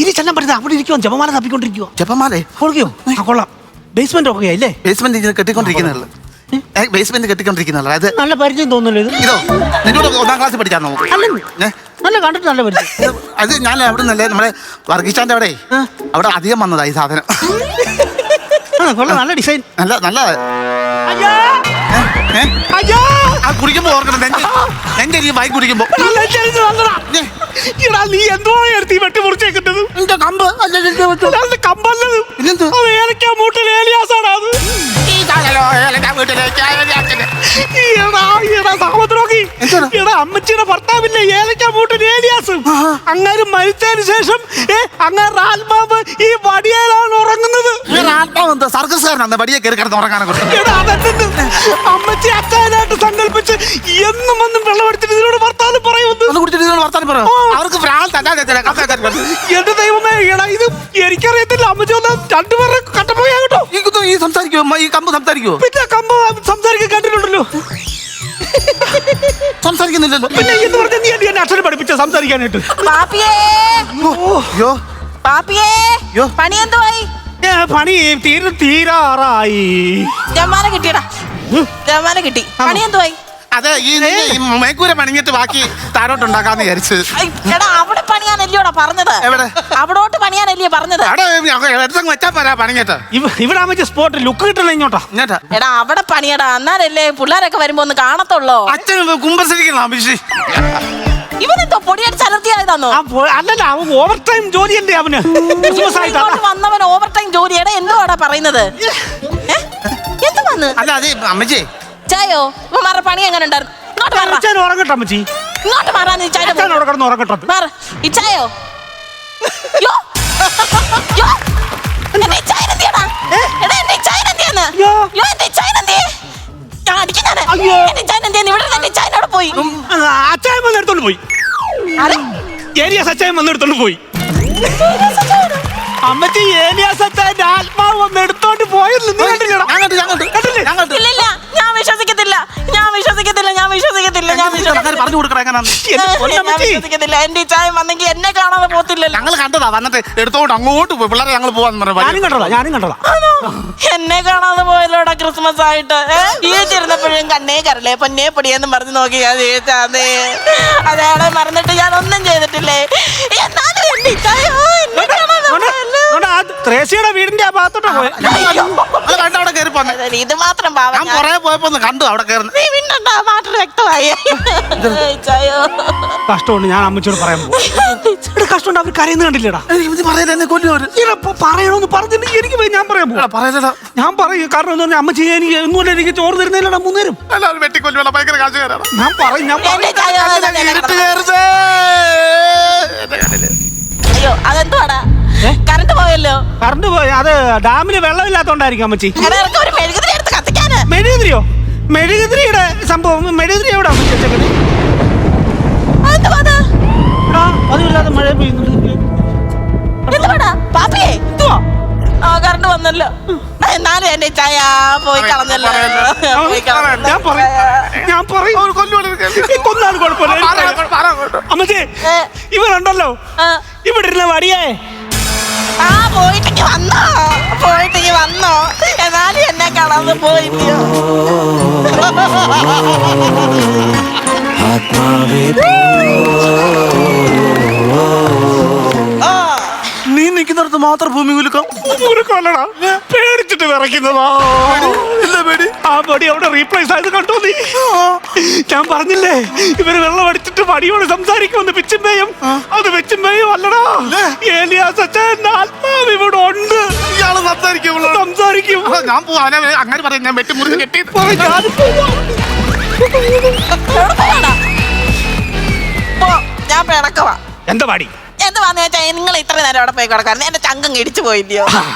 ഇനി ചെല്ലാൻ പറ്റുന്ന അവിടെ ഇരിക്കുവോ? ജപമാല തപ്പിക്കൊണ്ടിരിക്കുവോ? ജപമാലേ കൊടുക്കോ? കൊള്ളാം. ബേസ്മെന്റ് ഒക്കെ അല്ലേ? ബേസ്മെന്റ് കെട്ടിക്കൊണ്ടിരിക്കുന്നുള്ളു. ബേസ്മെന്റ് കെട്ടിക്കൊണ്ടിരിക്കുന്നുള്ളു. അത് നല്ല പരിചയം തോന്നുന്നല്ലോ ഇത്. ഇതോ നിന്നോട് 1ാം ക്ലാസ്സിൽ പഠിക്കാൻ നോക്കും. നല്ല കണ്ടിട്ട് നല്ല പരിചയം. അത് ഞാൻ അവിടെ നിന്നല്ലേ നമ്മുടെ വർഗീഷാന്റെ അവിടെ അധികം വന്നതാ ഈ സാധനം. നല്ല ഡിസൈൻ. നല്ല കുടിക്കുമ്പോ ഓർക്കണം. എന്റെ വൈ കുടിക്കുമ്പോ നീ എന്തോ എടുത്ത് വെട്ടി മുറിച്ചേക്കുന്നത്? കമ്പല്ലത് മൂട്ടിൽ ഏലിയാസാണ് അത്. അമ്മച്ചിയുടെ ഭർത്താവില്ലേ ഏലക്ക മൂട്ടിൽ ഏലിയാസ്? അങ്ങനെ മരിച്ചതിന് ശേഷം അങ്ങനെ ആത്മാവ് ഈ വടിയേലാണ് ഉറങ്ങുന്നത്. ആത്മാവ് സർക്കസുകാരനാണ് വടിയെ കയറി കിടന്ന് ഉറങ്ങാനെ അമ്മച്ചി അച്ഛനായിട്ട് സങ്കല്പിച്ച് എന്നും വെള്ളം എടുത്തിട്ട് ഇതിനോട് വർത്താനം പറയുന്നു. വർത്താനം പറയും. അവർക്ക് ഭ്രാന്തല്ല. എന്റെ ദൈവമേ എടാ ഇത് എനിക്കറിയത്തില്ല. അമ്മച്ചി ഒന്ന് രണ്ടുപേരുടെ കട്ടപ്പോയാ കേട്ടോ. ഈ സംസാരിക്കുവോ? ഈ കമ്പ് സംസാരിക്കുവോ? പിന്നെ കമ്പ് സംസാരിക്കാൻ കണ്ടിട്ടുണ്ടല്ലോ. സംസാരിക്കുന്നില്ലല്ലോ. പിന്നെ എന്ന് പറഞ്ഞാൽ നീ എന്നെ അക്ഷരം പഠിപ്പിച്ച സംസാരിക്കാനായിട്ട്. പാപ്പിയേ യോ പാപ്പിയേ യോ. പണി എന്തുവായി? പണി തീരാറായി. ജമാല കിട്ടിയടാ, ജമാല കിട്ടി. പണി എന്തുവായി? അതെ ഈ മേക്കൂര പണിഞ്ഞിട്ട് ബാക്കി താരോട്ടുണ്ടാക്കാന്ന് വിചാരിച്ചത്. എടാ അവിടെ പണിയാനല്ലയോടാ പറഞ്ഞത്. എവിടെ? അവിടോട്ട് പണിയാനല്ലയോ പറഞ്ഞത്. എടുത്തങ്ങ് വെച്ചാ പോരാ പണിഞ്ഞിട്ട്. ഇവിടെ അമ്മച്ചി സ്പോട്ട് ലുക്ക് കിട്ടണ ഇങ്ങോട്ടാ. ഇങ്ങോട്ടാ എടാ അവിടെ പണിയടാ, എന്നാലല്ലേ പിള്ളേരൊക്കെ വരുമ്പോ ഒന്ന് കാണത്തുള്ളൂ. അച്ഛൻ കുമ്പസരിക്കണം അഭിഷി. ഇവനെന്തോ പൊടിയടിച്ച് അലർത്തിയായതാന്നോ? അല്ലല്ല അവൻ ഓവർ ടൈം ജോലിയല്ലേ അവന്. ഇങ്ങോട്ട് വന്നവൻ ഓവർ ടൈം ജോലിയുടെ എന്തുവാടാ പറയുന്നത്? എന്ത് വന്ന്? അല്ല അതെ അമ്മച്ചി ചായോ ഇവന്മാരുടെ പണി എങ്ങനെ ഉണ്ടായിരുന്നു? ഇങ്ങോട്ട് മാറാ, അച്ഛൻ ഉറങ്ങട്ടെ അമ്മച്ചി. ഇങ്ങോട്ട് മാറാ. നീ ചായ അച്ഛൻ അവിടെ കിടന്ന് ഉറങ്ങട്ടെ. മാറ ഇച്ചായോ. യോ യോ എന്നെ ഇച്ചായൻ എന്തിയാടാ? എടാ എന്നെ ഇച്ചായൻ എന്തിയാന്ന്? യോ. യോ എന്റെ ഇച്ചായൻ എന്തിയെ? ഞാൻ അടിക്കുന്നതാണ്. അയ്യോ. എന്റെ ഇച്ചായൻ എന്തിയാന്ന്? ഇവിടെ എന്റെ ഇച്ചായൻ അവിടെ പോയി. അച്ചായൻ വന്ന് എടുത്തോണ്ട് പോയി. ആരെ? ഏലിയാസ് അച്ചായൻ വന്ന് എടുത്തോണ്ട് പോയി. അമ്മച്ചി ഏലിയാസ് അച്ചായന്റെ ആത്മാവ് വന്ന് എടുത്തോണ്ട് പോയല്ലോ. നീ കണ്ടില്ലടാ? ഇല്ലില്ല, ഞാൻ വിശ്വസിക്കത്തില്ല, ഞാൻ വിശ്വസിക്കത്തില്ല, ഞാൻ വിശ്വസിക്കത്തില്ല, ഞാൻ വിശ്വസിക്കത്തില്ല. പറഞ്ഞു കൊടുക്കണ എങ്ങനെയാന്ന്. ഞാൻ വിശ്വസിക്കത്തില്ല. എന്റെ ഇച്ചായൻ വന്നെങ്കിൽ എന്നെ കാണാതെ പോത്തില്ലല്ലോ. ഞങ്ങൾ കണ്ടതാ വന്നിട്ട് എടുത്തോണ്ട് അങ്ങോട്ട് പോയി പിള്ളേരെ ഞങ്ങൾ പോവാന്ന് ഞാനും കണ്ടതാ. എന്നെ കാണാതെ പോയല്ലോടാ ക്രിസ്മസ് ആയിട്ട്. ജീവിച്ചിരുന്നപ്പോഴും കണ്ണേ കരളേ പൊന്നേ പൊടിയെന്നും പറഞ്ഞു നോക്കി ഞാൻ ജീവിച്ചാന്നേ. അതയാളെ മറന്നിട്ട് ഞാൻ ഒന്നും ചെയ്തിട്ടില്ലേ. എന്നാലും എന്റെ ഇച്ചായോ എന്നെ കാണാതെ പോയല്ലോ. ത്രേസ്യയുടെ വീടിന്റെ ആ ഭാഗത്തോട്ടാ പോയെ. കണ്ട അവിടെ കയറി പോന്നെ. ഇത് മാത്രം പാവം ഞാൻ ഞാൻ. പുറകെ പോയപ്പോ ഒന്ന് കണ്ടു അവിടെ കയറുന്ന. നീ പിന്നെന്താ മാറ്റം വ്യക്തമായി. ഇച്ചായോ കഷ്ടമുണ്ട്. ഞാൻ അമ്മച്ചോട് പറയാൻ പോകും. കഷ്ടമുണ്ട്. അവർ കരയുന്ന കണ്ടില്ലടാ. പറയുന്നത് എന്നെ കൊല്ലുവര്. പറയണമെന്ന് പറഞ്ഞിട്ട് എനിക്ക് ഞാൻ പറയാൻ പോകും. പറയലടാ. ഞാൻ പറയും. കാരണം എന്ന് പറഞ്ഞാൽ അമ്മച്ചി എനിക്ക് ഒന്നുമല്ല എനിക്ക് ചോറ് തരുന്നില്ലടാ 3 നേരം. എല്ലാവരും വെട്ടിക്കൊല്ലുവല്ല ഭയങ്കര കാശുകാരാണ്. ഞാൻ പറയും. എന്റെ ഇച്ചായോ ഇരുട്ട് കയറുന്നേ. അയ്യോ അതെന്തുവാടാ? കറണ്ട് പോയല്ലോ. കറണ്ട് പോയി. അത് ഡാമില് വെള്ളമില്ലാത്തോണ്ടായിരിക്കും അമ്മച്ചി. എടാ എനിക്ക് ഒരു മെഴുകുതിരി എടുത്ത് കത്തിക്കാന്. മെഴുകുതിരിയോ? മെഴുകുതിരിയുടെ സംഭവം മെഴുകുതിരി എവിടെ അതില്ലാതെ മഴ പെയ്യുന്നുണ്ട്. എന്തുവാടാ പാപ്പിയേ? എന്തുവാ? ആ കറണ്ട് വന്നല്ലോ. എന്നാലും എന്റെ ചായ പോയി കളഞ്ഞല്ലോ. പോയി കളഞ്ഞല്ലോ. ഞാൻ പറയും കൊന്നാലും കുഴപ്പമില്ല. അമ്മച്ചി ഇവരുണ്ടല്ലോ ഇവിടെ ഇരുന്ന വടിയേ. ആ പോയിട്ടെങ്കി വന്നോ, പോയിട്ടെങ്കി വന്നോ. എന്നാലും എന്നെ കളന്ന് പോയില്ലയോ. നീ നിൽക്കുന്നിടത്ത് മാത്രം ഭൂമി കുലുക്കം. പേടിച്ചിട്ട് വിറയ്ക്കുന്നതാ. ആ പടി അവിടെ റീപ്ലേസ് ആയത് കണ്ടോ നീ? ഞാൻ പറഞ്ഞില്ലേ ഇവര് വെള്ളം അടിച്ചിട്ട് പടിയോട് സംസാരിക്കുമെന്ന്. പിച്ചുമ്പേയും അത് വെച്ചുമ്പേയും അല്ലടാ. ഏലിയാസ് അച്ഛൻ ആത്മാവ് ഇവിടെ ഉണ്ട്. ഇയാള് സംസാരിക്കും. ഞാൻ പോവാ. അങ്ങനെ പറയാം. ഞാൻ വെട്ടി മുറിച്ച് കെട്ടി. ഞാൻ പിണക്കവാ. എന്താ പാടി? എന്തുവാന്ന് വെച്ചാ നിങ്ങൾ ഇത്ര നേരം അവിടെ പോയി കിടക്കാറുണ്ട്. എന്റെ ചങ്കം ഇടിച്ചു പോയില്ലയോ.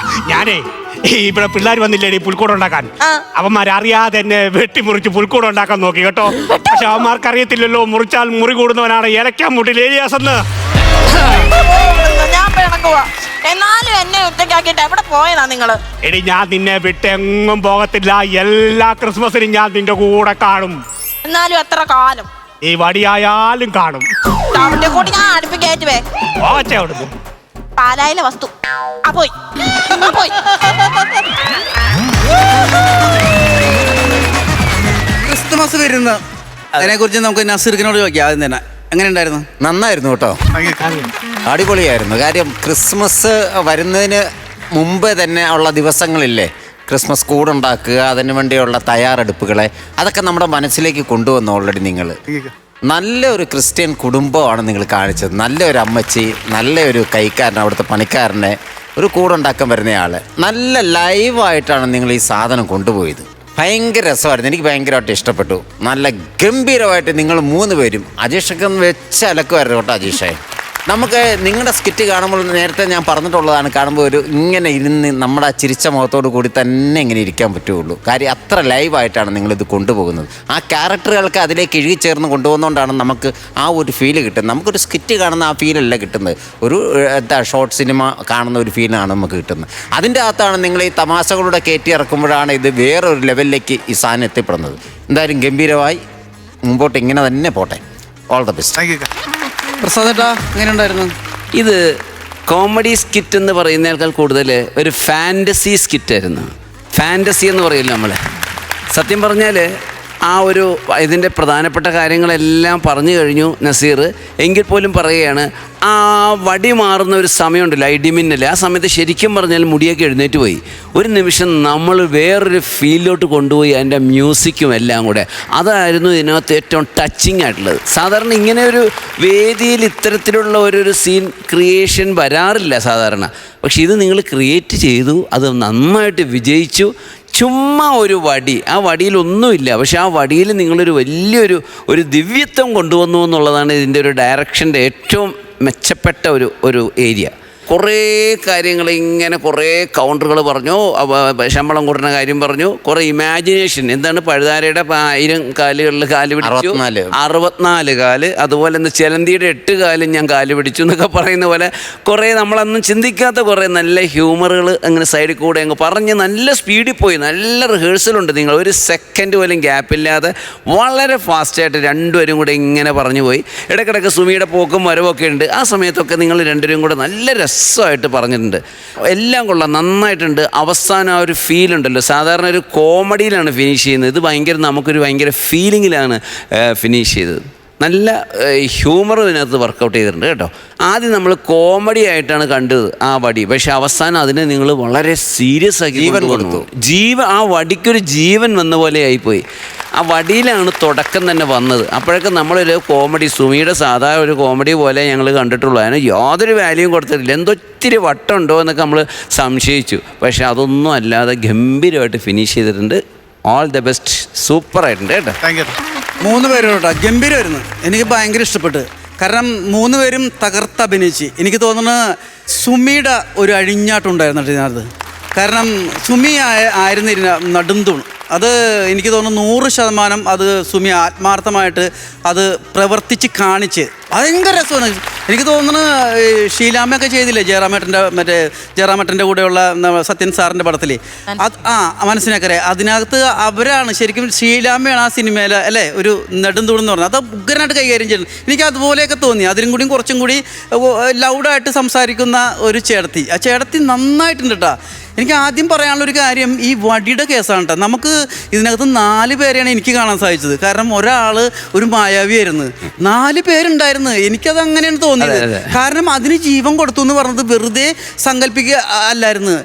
ഞാനേ ഇവിടെ പിള്ളേർ വന്നില്ലേ പുൽക്കൂട ഉണ്ടാക്കാൻ. ആ. അവന്മാരറിയാതെ എന്നെ വെട്ടിമുറിച്ച് പുൽക്കൂട ഉണ്ടാക്കാൻ നോക്കി കേട്ടോ. പക്ഷെ അവന്മാർക്ക് അറിയത്തില്ലല്ലോ മുറിച്ചാൽ മുറി കൂടുന്നവനാണ് ഏലക്കാൻ മുട്ടിൽ ഏലിയാസ് എന്ന്. ഞാൻ പിണക്കുവാ. എന്നാലും എന്നെ ഒറ്റയ്ക്കാക്കിട്ട് എവിടെ പോയതാ നിങ്ങള്? എടി ഞാൻ നിന്നെ വിട്ടെങ്ങും പോകത്തില്ല. എല്ലാ ക്രിസ്മസിനും ഞാൻ നിന്റെ കൂടെ കാണും. എന്നാലും എത്ര കാലം? ഈ വടിയായാലും കാണും. അവന്റെ കൂട്ടി ഞാൻ അടുപ്പ് കയറ്റുവേ. പാലായിലെ വസ്തു ആ പോയി. ക്രിസ്തുമസ് വരുന്ന അതിനെ കുറിച്ച് നമുക്ക് നസീർക്കിനോട് ചോദിക്കാം. ആദ്യം തന്നെ എങ്ങനെ ഉണ്ടായിരുന്നു? നന്നായിരുന്നു കേട്ടോ. അടിപൊളിയായിരുന്നു. കാര്യം ക്രിസ്മസ് വരുന്നതിന് മുമ്പ് തന്നെ ഉള്ള ദിവസങ്ങളില്ലേ ക്രിസ്മസ് കൂടുണ്ടാക്കുക, അതിനു വേണ്ടിയുള്ള തയ്യാറെടുപ്പുകളെ അതൊക്കെ നമ്മുടെ മനസ്സിലേക്ക് കൊണ്ടുവന്നു ഓൾറെഡി. നിങ്ങൾ നല്ലൊരു ക്രിസ്ത്യൻ കുടുംബമാണ് നിങ്ങൾ കാണിച്ചത്. നല്ലൊരു അമ്മച്ചി, നല്ലൊരു കൈക്കാരൻ, അവിടുത്തെ പണിക്കാരനെ, ഒരു കൂടുണ്ടാക്കാൻ വരുന്നയാൾ, നല്ല ലൈവായിട്ടാണ് നിങ്ങൾ ഈ സാധനം കൊണ്ടുപോയത്. ഭയങ്കര രസമായിരുന്നു. എനിക്ക് ഭയങ്കരമായിട്ട് ഇഷ്ടപ്പെട്ടു. നല്ല ഗംഭീരമായിട്ട് നിങ്ങൾ 3 പേരും. അജീഷൊക്കെ ഒന്ന് വെച്ച് അലക്കുമായിരുന്നു കേട്ടോ. അജീഷേ നമുക്ക് നിങ്ങളുടെ സ്കിറ്റ് കാണുമ്പോൾ നേരത്തെ ഞാൻ പറഞ്ഞിട്ടുള്ളതാണ്, കാണുമ്പോൾ ഒരു ഇങ്ങനെ ഇരുന്ന് നമ്മുടെ ആ ചിരിച്ച മുഖത്തോട് കൂടി തന്നെ ഇങ്ങനെ ഇരിക്കാൻ പറ്റുള്ളൂ. കാര്യം അത്ര ലൈവായിട്ടാണ് നിങ്ങളിത് കൊണ്ടുപോകുന്നത്. ആ ക്യാരക്ടറുകൾക്ക് അതിലേക്ക് ഇഴുകിച്ചേർന്ന് കൊണ്ടുപോകുന്നതുകൊണ്ടാണ് നമുക്ക് ആ ഒരു ഫീല് കിട്ടുന്നത്. നമുക്കൊരു സ്കിറ്റ് കാണുന്ന ആ ഫീലല്ല കിട്ടുന്നത്, ഒരു ഷോർട്ട് സിനിമ കാണുന്ന ഒരു ഫീലാണ് നമുക്ക് കിട്ടുന്നത്. അതിൻ്റെ അകത്താണ് നിങ്ങൾ ഈ തമാശകളുടെ കയറ്റി ഇറക്കുമ്പോഴാണ് ഇത് വേറൊരു ലെവലിലേക്ക് ഈ സാധനം എത്തിപ്പെടുന്നത്. എന്തായാലും ഗംഭീരമായി മുമ്പോട്ട് ഇങ്ങനെ തന്നെ പോട്ടെ. All the best. Thank you. പ്രസാദേട്ടാ എങ്ങനെ ഉണ്ടായിരുന്നു? ഇത് കോമഡി സ്കിറ്റ് എന്ന് പറയുന്നതിനേക്കാൾ കൂടുതൽ ഒരു ഫാൻറ്റസി സ്കിറ്റായിരുന്നു. ഫാൻറ്റസി എന്ന് പറയില്ല നമ്മൾ. സത്യം പറഞ്ഞാൽ ആ ഒരു ഇതിൻ്റെ പ്രധാനപ്പെട്ട കാര്യങ്ങളെല്ലാം പറഞ്ഞു കഴിഞ്ഞു നസീർ. എങ്കിൽ പോലും പറയുകയാണ്, ആ വടി മാറുന്ന ഒരു സമയമുണ്ടല്ലോ, ഇടിമിന്നൽ, ആ സമയത്ത് ശരിക്കും പറഞ്ഞാൽ മുടിയൊക്കെ എഴുന്നേറ്റ് പോയി. ഒരു നിമിഷം നമ്മൾ വേറൊരു ഫീലിലോട്ട് കൊണ്ടുപോയി, അതിൻ്റെ മ്യൂസിക്കും എല്ലാം കൂടെ. അതായിരുന്നു ഇതിനകത്ത് ഏറ്റവും ടച്ചിങ് ആയിട്ടുള്ളത്. സാധാരണ ഇങ്ങനെ ഒരു വേദിയിൽ ഇത്തരത്തിലുള്ള ഒരു സീൻ ക്രിയേഷൻ വരാറില്ല സാധാരണ. പക്ഷെ ഇത് നിങ്ങൾ ക്രിയേറ്റ് ചെയ്തു, അത് നന്നായിട്ട് വിജയിച്ചു. ചുമ്മാ ഒരു വടി, ആ വടിയിലൊന്നുമില്ല, പക്ഷെ ആ വടിയിൽ നിങ്ങളൊരു വലിയൊരു ദിവ്യത്വം കൊണ്ടുവന്നു എന്നുള്ളതാണ് ഇതിൻ്റെ ഒരു ഡയറക്ഷൻ്റെ ഏറ്റവും മെച്ചപ്പെട്ട ഒരു ഏരിയ. കുറേ കാര്യങ്ങൾ ഇങ്ങനെ കുറേ കൗണ്ടറുകൾ പറഞ്ഞു, ശമ്പളം കൂട്ടുന്ന കാര്യം പറഞ്ഞു, കുറേ ഇമാജിനേഷൻ. എന്താണ് പഴുതാരയുടെ 1000 കാലുകളിൽ കാല് പിടിച്ചു, 64 കാല്, അതുപോലെ തന്നെ ചിലന്തിയുടെ 8 കാലും ഞാൻ കാല് പിടിച്ചു എന്നൊക്കെ പറയുന്ന പോലെ കുറേ നമ്മളൊന്നും ചിന്തിക്കാത്ത കുറേ നല്ല ഹ്യൂമറുകൾ അങ്ങനെ സൈഡിൽ കൂടെ അങ്ങ് പറഞ്ഞ് നല്ല സ്പീഡിൽ പോയി. നല്ല റിഹേഴ്സലുണ്ട്. നിങ്ങൾ ഒരു സെക്കൻഡ് പോലും ഗ്യാപ്പില്ലാതെ വളരെ ഫാസ്റ്റായിട്ട് രണ്ടുപേരും കൂടെ ഇങ്ങനെ പറഞ്ഞു പോയി. ഇടയ്ക്കിടയ്ക്ക് സുമിയുടെ പോക്കും വരവൊക്കെ ഉണ്ട്. ആ സമയത്തൊക്കെ നിങ്ങൾ രണ്ടുപേരും കൂടെ നല്ല രസമായിട്ട് പറഞ്ഞിട്ടുണ്ട്. എല്ലാം കൊള്ളാം, നന്നായിട്ടുണ്ട്. അവസാനം ആ ഒരു ഫീൽ ഉണ്ടല്ലോ, സാധാരണ ഒരു കോമഡിയിലാണ് ഫിനിഷ് ചെയ്യുന്നത്, ഇത് നമുക്കൊരു ഭയങ്കര ഫീലിങ്ങിലാണ് ഫിനിഷ് ചെയ്തത്. നല്ല ഹ്യൂമറും ഇതിനകത്ത് വർക്കൗട്ട് ചെയ്തിട്ടുണ്ട് കേട്ടോ. ആദ്യം നമ്മൾ കോമഡി ആയിട്ടാണ് കണ്ടത് ആ വടി, പക്ഷെ അവസാനം അതിനെ നിങ്ങൾ വളരെ സീരിയസ് ആക്കി ജീവൻ കൊടുത്തു. ആ വടിക്കൊരു ജീവൻ വന്ന പോലെ ആയിപ്പോയി. ആ വടിയിലാണ് തുടക്കം തന്നെ വന്നത്. അപ്പോഴൊക്കെ നമ്മളൊരു കോമഡി, സുമിയുടെ സാധാ ഒരു കോമഡി പോലെ ഞങ്ങൾ കണ്ടിട്ടുള്ളൂ. അതിന് യാതൊരു വാല്യൂവും കൊടുത്തിട്ടില്ല. ഒത്തിരി വട്ടമുണ്ടോ എന്നൊക്കെ നമ്മൾ സംശയിച്ചു. പക്ഷെ അതൊന്നും അല്ലാതെ ഗംഭീരമായിട്ട് ഫിനിഷ് ചെയ്തിട്ടുണ്ട്. All the best. സൂപ്പറായിട്ടുണ്ട് കേട്ടോ. Thank you. 3 പേരും കേട്ടോ ഗംഭീരമായിരുന്നു. എനിക്ക് ഭയങ്കര ഇഷ്ടപ്പെട്ടു. കാരണം 3 പേരും തകർത്ത് അഭിനയിച്ച്. എനിക്ക് തോന്നുന്നത് സുമിയുടെ ഒരു അഴിഞ്ഞാട്ടുണ്ടായിരുന്നു ഇതിനകത്ത്. കാരണം സുമി ആയിരുന്നില്ല നെടുംതൂൺ. അത് എനിക്ക് തോന്നുന്നു 100% അത് സുമി ആത്മാർത്ഥമായിട്ട് അത് പ്രവർത്തിച്ച് കാണിച്ച് ഭയങ്കര രസമാണ്. എനിക്ക് തോന്നുന്നു ഷീലാമ്മയൊക്കെ ചെയ്തില്ലേ ജയറാമേട്ടൻ്റെ കൂടെയുള്ള സത്യൻ സാറിൻ്റെ പടത്തിൽ, അത് മനസ്സിലാക്കറേ, അതിനകത്ത് അവരാണ് ശരിക്കും ഷീലാമ്മയാണ് ആ സിനിമയിൽ അല്ലേ ഒരു നെടുംതൂൺ എന്ന് പറഞ്ഞത്. അത് ഉഗ്രനായിട്ട് കൈകാര്യം ചെയ്യുന്നത്. എനിക്ക് അതുപോലെയൊക്കെ തോന്നി. അതിനും കൂടി കുറച്ചും കൂടി ലൗഡായിട്ട് സംസാരിക്കുന്ന ഒരു ചേട്ടത്തി, ആ ചേട്ടത്തി നന്നായിട്ടുണ്ട് കേട്ടോ. എനിക്ക് ആദ്യം പറയാനുള്ളൊരു കാര്യം ഈ വടിയുടെ കേസാണ് കേട്ടോ. നമുക്ക് ഇതിനകത്ത് 4 പേരെയാണ് എനിക്ക് കാണാൻ സാധിച്ചത്. കാരണം ഒരാൾ ഒരു മായാവിയായിരുന്നു, 4 പേരുണ്ടായിരുന്നു. എനിക്കത് അങ്ങനെയാണ് തോന്നിയത്. കാരണം അതിന് ജീവൻ കൊടുത്തു എന്ന് പറഞ്ഞത് വെറുതെ സങ്കല്പിക്കുക അല്ലായിരുന്നു.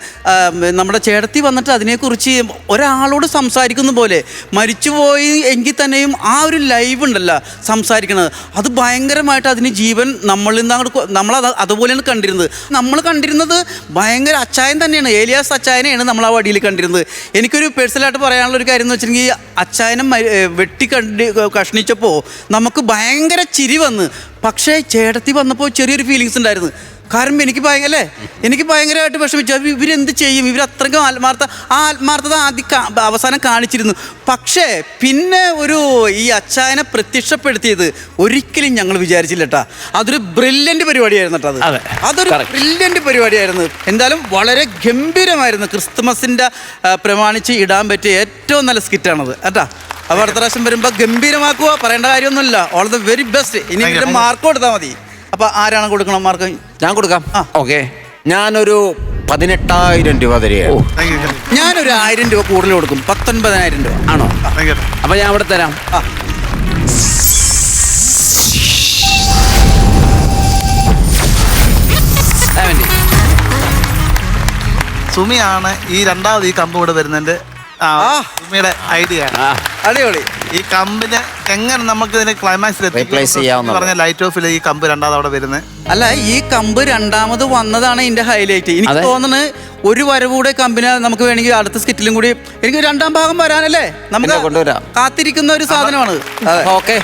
നമ്മുടെ ചേട്ടത്തി വന്നിട്ട് അതിനെക്കുറിച്ച് ഒരാളോട് സംസാരിക്കുന്ന പോലെ, മരിച്ചുപോയി എങ്കിൽ തന്നെയും ആ ഒരു ലൈവ് ഉണ്ടല്ലോ സംസാരിക്കണത്, അത് ഭയങ്കരമായിട്ട് അതിന് ജീവൻ നമ്മളിൽ നിന്ന് അങ്ങോട്ട് നമ്മളത് അതുപോലെയാണ് കണ്ടിരുന്നത്. നമ്മൾ കണ്ടിരുന്നത് ഭയങ്കര അച്ചായൻ തന്നെയാണ്, ഏലിയാസ് അച്ചായനെയാണ് നമ്മൾ ആ വടിയിൽ കണ്ടിരുന്നത്. എനിക്കൊരു പേഴ്സണലായിട്ട് പറയാനുള്ള ഒരു കാര്യം എന്ന് വെച്ചിട്ടുണ്ടെങ്കിൽ, അച്ചായനം കഷ്ണിച്ചപ്പോൾ നമുക്ക് ഭയങ്കര ചിരി വന്ന്. പക്ഷേ ചേട്ടത്തി വന്നപ്പോൾ ചെറിയൊരു ഫീലിങ്സ് ഉണ്ടായിരുന്നു. കാരണം എനിക്ക് ഭയങ്കരമായിട്ട് വിഷമിച്ചു. ഇവരെന്ത് ചെയ്യും, ഇവരത്രയ്ക്കും ആത്മാർത്ഥത അവസാനം കാണിച്ചിരുന്നു. പക്ഷേ പിന്നെ ഈ അച്ചായനെ പ്രത്യക്ഷപ്പെടുത്തിയത് ഒരിക്കലും ഞങ്ങൾ വിചാരിച്ചില്ല കേട്ടോ. അതൊരു ബ്രില്യൻ്റ് പരിപാടിയായിരുന്നു കേട്ടോ. അതൊരു ബ്രില്യൻ്റ് പരിപാടിയായിരുന്നു. എന്തായാലും വളരെ ഗംഭീരമായിരുന്നു. ക്രിസ്തുമസിൻ്റെ പ്രമാണിച്ച് ഇടാൻ പറ്റിയ ഏറ്റവും നല്ല സ്കിറ്റാണത് കേട്ടോ. അപ്പോൾ അടുത്ത പ്രാവശ്യം വരുമ്പോൾ ഗംഭീരമാക്കുക, പറയേണ്ട കാര്യമൊന്നുമില്ല. All the very best. ഇനി മാർക്ക് കൊടുത്താൽ മതി. അപ്പോൾ ആരാണ് കൊടുക്കണം മാർക്ക്? ഞാൻ കൊടുക്കാം. ഓക്കെ, ഞാനൊരു 18,000 രൂപ തരികയാണ്. ഞാനൊരു 1000 രൂപ കൂടുതൽ കൊടുക്കും. 19,000 രൂപ. ആണോ? അപ്പോൾ ഞാൻ അവിടെ തരാം. സുമിയാണ് ഈ രണ്ടാമത് ഈ കമ്പ് ഇവിടെ വരുന്നതിന്റെ സുമിയുടെ ഐഡിയ. അടിപൊളി. ഈ കമ്പിന് എങ്ങനെ നമുക്ക് ഇതിനെ ക്ലൈമാക്സിൽ പറഞ്ഞ ലൈറ്റ് ഓഫിൽ ഈ കമ്പ് രണ്ടാമത് അവിടെ വരുന്നത്. അല്ല, ഈ കമ്പ് രണ്ടാമത് വന്നതാണ് ഇതിന്റെ ഹൈലൈറ്റ്. എനിക്ക് തോന്നുന്നത് ഒരു വരവൂടെ കമ്പിനെ നമുക്ക് വേണമെങ്കിൽ അടുത്ത സ്കിറ്റിലും കൂടി എനിക്ക് 2ാം ഭാഗം വരാനല്ലേ നമുക്ക് കൊണ്ടുവരാം. കാത്തിരിക്കുന്ന ഒരു സാധനമാണ്. ഓക്കെ,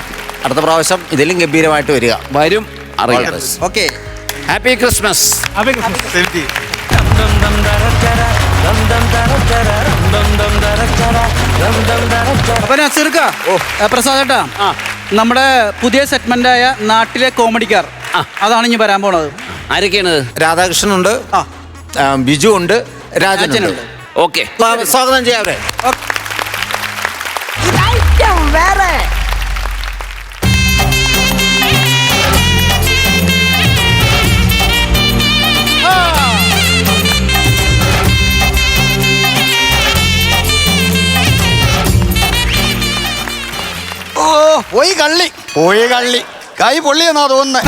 അടുത്ത പ്രാവശ്യം ഇതിലും ഗംഭീരമായിട്ട് വരും. അറിയാം. ഓക്കെ. Happy Christmas. സേഫ്റ്റി. അപ്പൊ നസീർക്ക, പ്രസാദേട്ടാ, നമ്മുടെ പുതിയ സെഗ്മെന്റായ നാട്ടിലെ കോമഡിക്കാർ അതാണ് ഇനി വരാൻ പോണത്. ആരൊക്കെയാണ്? രാധാകൃഷ്ണനുണ്ട്, ബിജു ഉണ്ട്, രാജനുണ്ട്. ഓക്കെ, സ്വാഗതം ചെയ്യാം അവരെ. ഓ പോയി കള്ളി കൈ പൊള്ളിയെന്നാ തോന്നുന്നേ.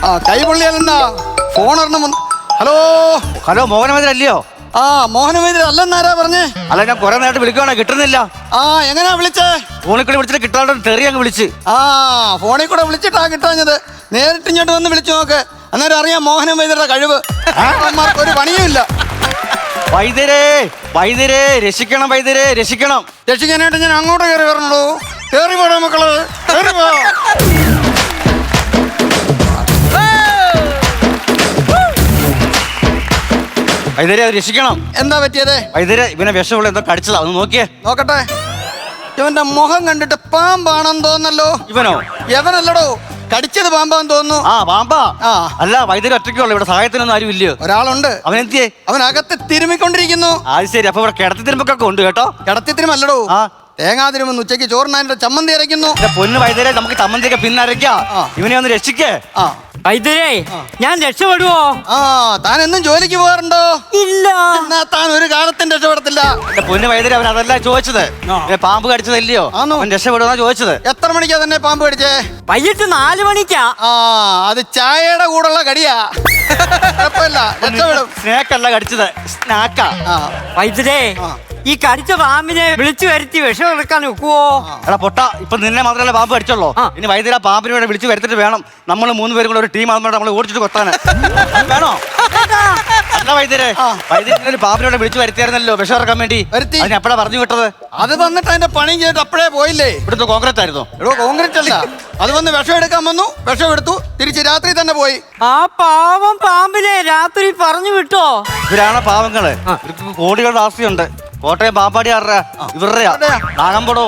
ആ കൈ പൊള്ളിയല്ലെന്നാ ഫോൺ ഒരെണ്ണം. ഹലോ മോഹനമേന്ദ്രൻ അല്ലയോ? ആ മോഹനമേന്ദ്രൻ അല്ലെന്നാരാ പറഞ്ഞേ? അല്ല, ഞാൻ കുറെ നേരത്തെ വിളിക്കുവാണോ, കിട്ടുന്നില്ല. ആ എങ്ങനെയാ വിളിച്ചേ? ഫോണിൽ കൂടി വിളിച്ചിട്ട് കിട്ടാണ്ട് തെറി അങ്ങ് വിളിച്ച്. ആ ഫോണിൽ കൂടെ വിളിച്ചിട്ടാ കിട്ടാഞ്ഞത്. നേരിട്ട് ഇങ്ങോട്ട് വന്ന് വിളിച്ചു നോക്ക്, അന്നേരം അറിയാം മോഹനമേന്ദ്രയുടെ കഴിവ്. അവന്മാർക്ക് ഒരു പണിയുമില്ല. വൈദ്യരെ രക്ഷിക്കണം, വൈദ്യരെ രക്ഷിക്കണം. രക്ഷിക്കാനായിട്ട് ഞാൻ അങ്ങോട്ട് കയറി വരണല്ലോ. കയറി പോടാ മക്കള്, കയറി പോ. വൈദ്യരെ അത് രക്ഷിക്കണം. എന്താ പറ്റിയത്? വൈദ്യരെ ഇവനെ വിഷമുള്ള എന്തോ കടിച്ചതാ, ഒന്ന് നോക്കിയേ. നോക്കട്ടെ. ഇവന്റെ മുഖം കണ്ടിട്ട് പാമ്പാണെന്ന് തോന്നല്ലോ. ഇവനോ? എവനല്ലടോ, കടിച്ചത് പാമ്പാന്ന് തോന്നുന്നു. ആ പാമ്പാ. ആ അല്ല, വൈദ്യര് ഒറ്റയ്ക്കുള്ളൂ, ഇവിടെ സഹായത്തിനൊന്നും ആരും ഇല്ലയോ? ഒരാളുണ്ട്. അവനെത്തിയേ? അവനകത്ത് തിരുമിക്കൊണ്ടിരിക്കുന്നു. അത് ശരി. അപ്പൊ ഇവിടെ കിടത്തി തിരുമ്പൊക്കെ ഉണ്ട് കേട്ടോ. കിടത്തിത്തിരുമല്ലടോ, ആ തേങ്ങാതിരുമെന്ന്. ഉച്ചയ്ക്ക് ചോറിനാൻ്റെ ചമ്മന്തി അരയ്ക്കുന്നു. പൊന്ന് വൈദ്യരെ, നമുക്ക് ചമ്മന്തിയൊക്കെ പിന്നെ അരയ്ക്കാം. ഇവനെ ഒന്ന് രക്ഷിക്കേ. ആ വൈദ്യരെ, ഞാൻ രക്ഷപ്പെടുവോ? ആ താൻ എന്നും ജോലിക്ക് പോകാറുണ്ടോ? ഇല്ല. എന്നാ താൻ ഒരു കാലത്തും രക്ഷപ്പെടത്തില്ല. പൊന്ന് വൈദ്യരെ, അവൻ അതല്ല ചോദിച്ചത്. പാമ്പ് കടിച്ചതല്ലയോ? ആണോ? അവൻ രക്ഷപ്പെടുന്ന ചോദിച്ചത്. എത്ര മണിക്കാ തന്നെ പാമ്പ് കടിച്ചേ? വൈകിട്ട് 4 മണിക്കാ. ആ അത് ചായയുടെ കൂടെയുള്ള കടിയാ. കുഴപ്പമില്ല, രക്ഷപ്പെടും. സ്നേക്കല്ല കടിച്ചത്, സ്നാക്കാ. ആ വൈദ്യരെ, ഈ കടിച്ച പാമ്പിനെ വിളിച്ചു വരുത്തി വിഷം എടുക്കാൻ ഒക്കുവോ? എടാ പൊട്ട, ഇപ്പൊ നിന്നെ മാത്രമല്ല പാമ്പ് കടിച്ചോളൂ. ഇനി വൈദ്യര പാമ്പിനെ ഇവിടെ വിളിച്ചു വരുത്തിട്ട് വേണം നമ്മൾ 3 പേരും കൂടെ ഒരു ടീം ആകുമ്പോൾ നമ്മൾ ഓടിച്ചിട്ട് കൊത്താന്. വേണോ? അല്ല വൈദ്യരെ, വൈദ്യരെ പാമ്പിനോട് വിളിച്ചു വരുത്തിയായിരുന്നല്ലോ വിഷം ഇറക്കാൻ വേണ്ടി. വരുത്തി. അതിന് എപ്പോഴാ പറഞ്ഞു വിട്ടത്? അത് വന്നിട്ട് അതിന്റെ പണിയും ചെയ്തിട്ട് അപ്പോഴേ പോയില്ലേ. ഇവിടുത്തെ കോൺഗ്രസ് ആയിരുന്നു. എടോ കോൺക്രീറ്റ് അല്ല, അത് വന്ന് വിഷം എടുക്കാൻ വന്നു, വിഷം എടുത്തു, തിരിച്ച് രാത്രി തന്നെ പോയി. ആ പാവം പാമ്പിനെ രാത്രി പറഞ്ഞു വിട്ടോ? ഇവരാണ് പാവങ്ങള്. ഇവർക്ക് കോടികളുടെ ആസ്തിയുണ്ട്. കോട്ടയം പാമ്പാടിയാറ ഇവരുടെയാ നാഗമ്പടോ.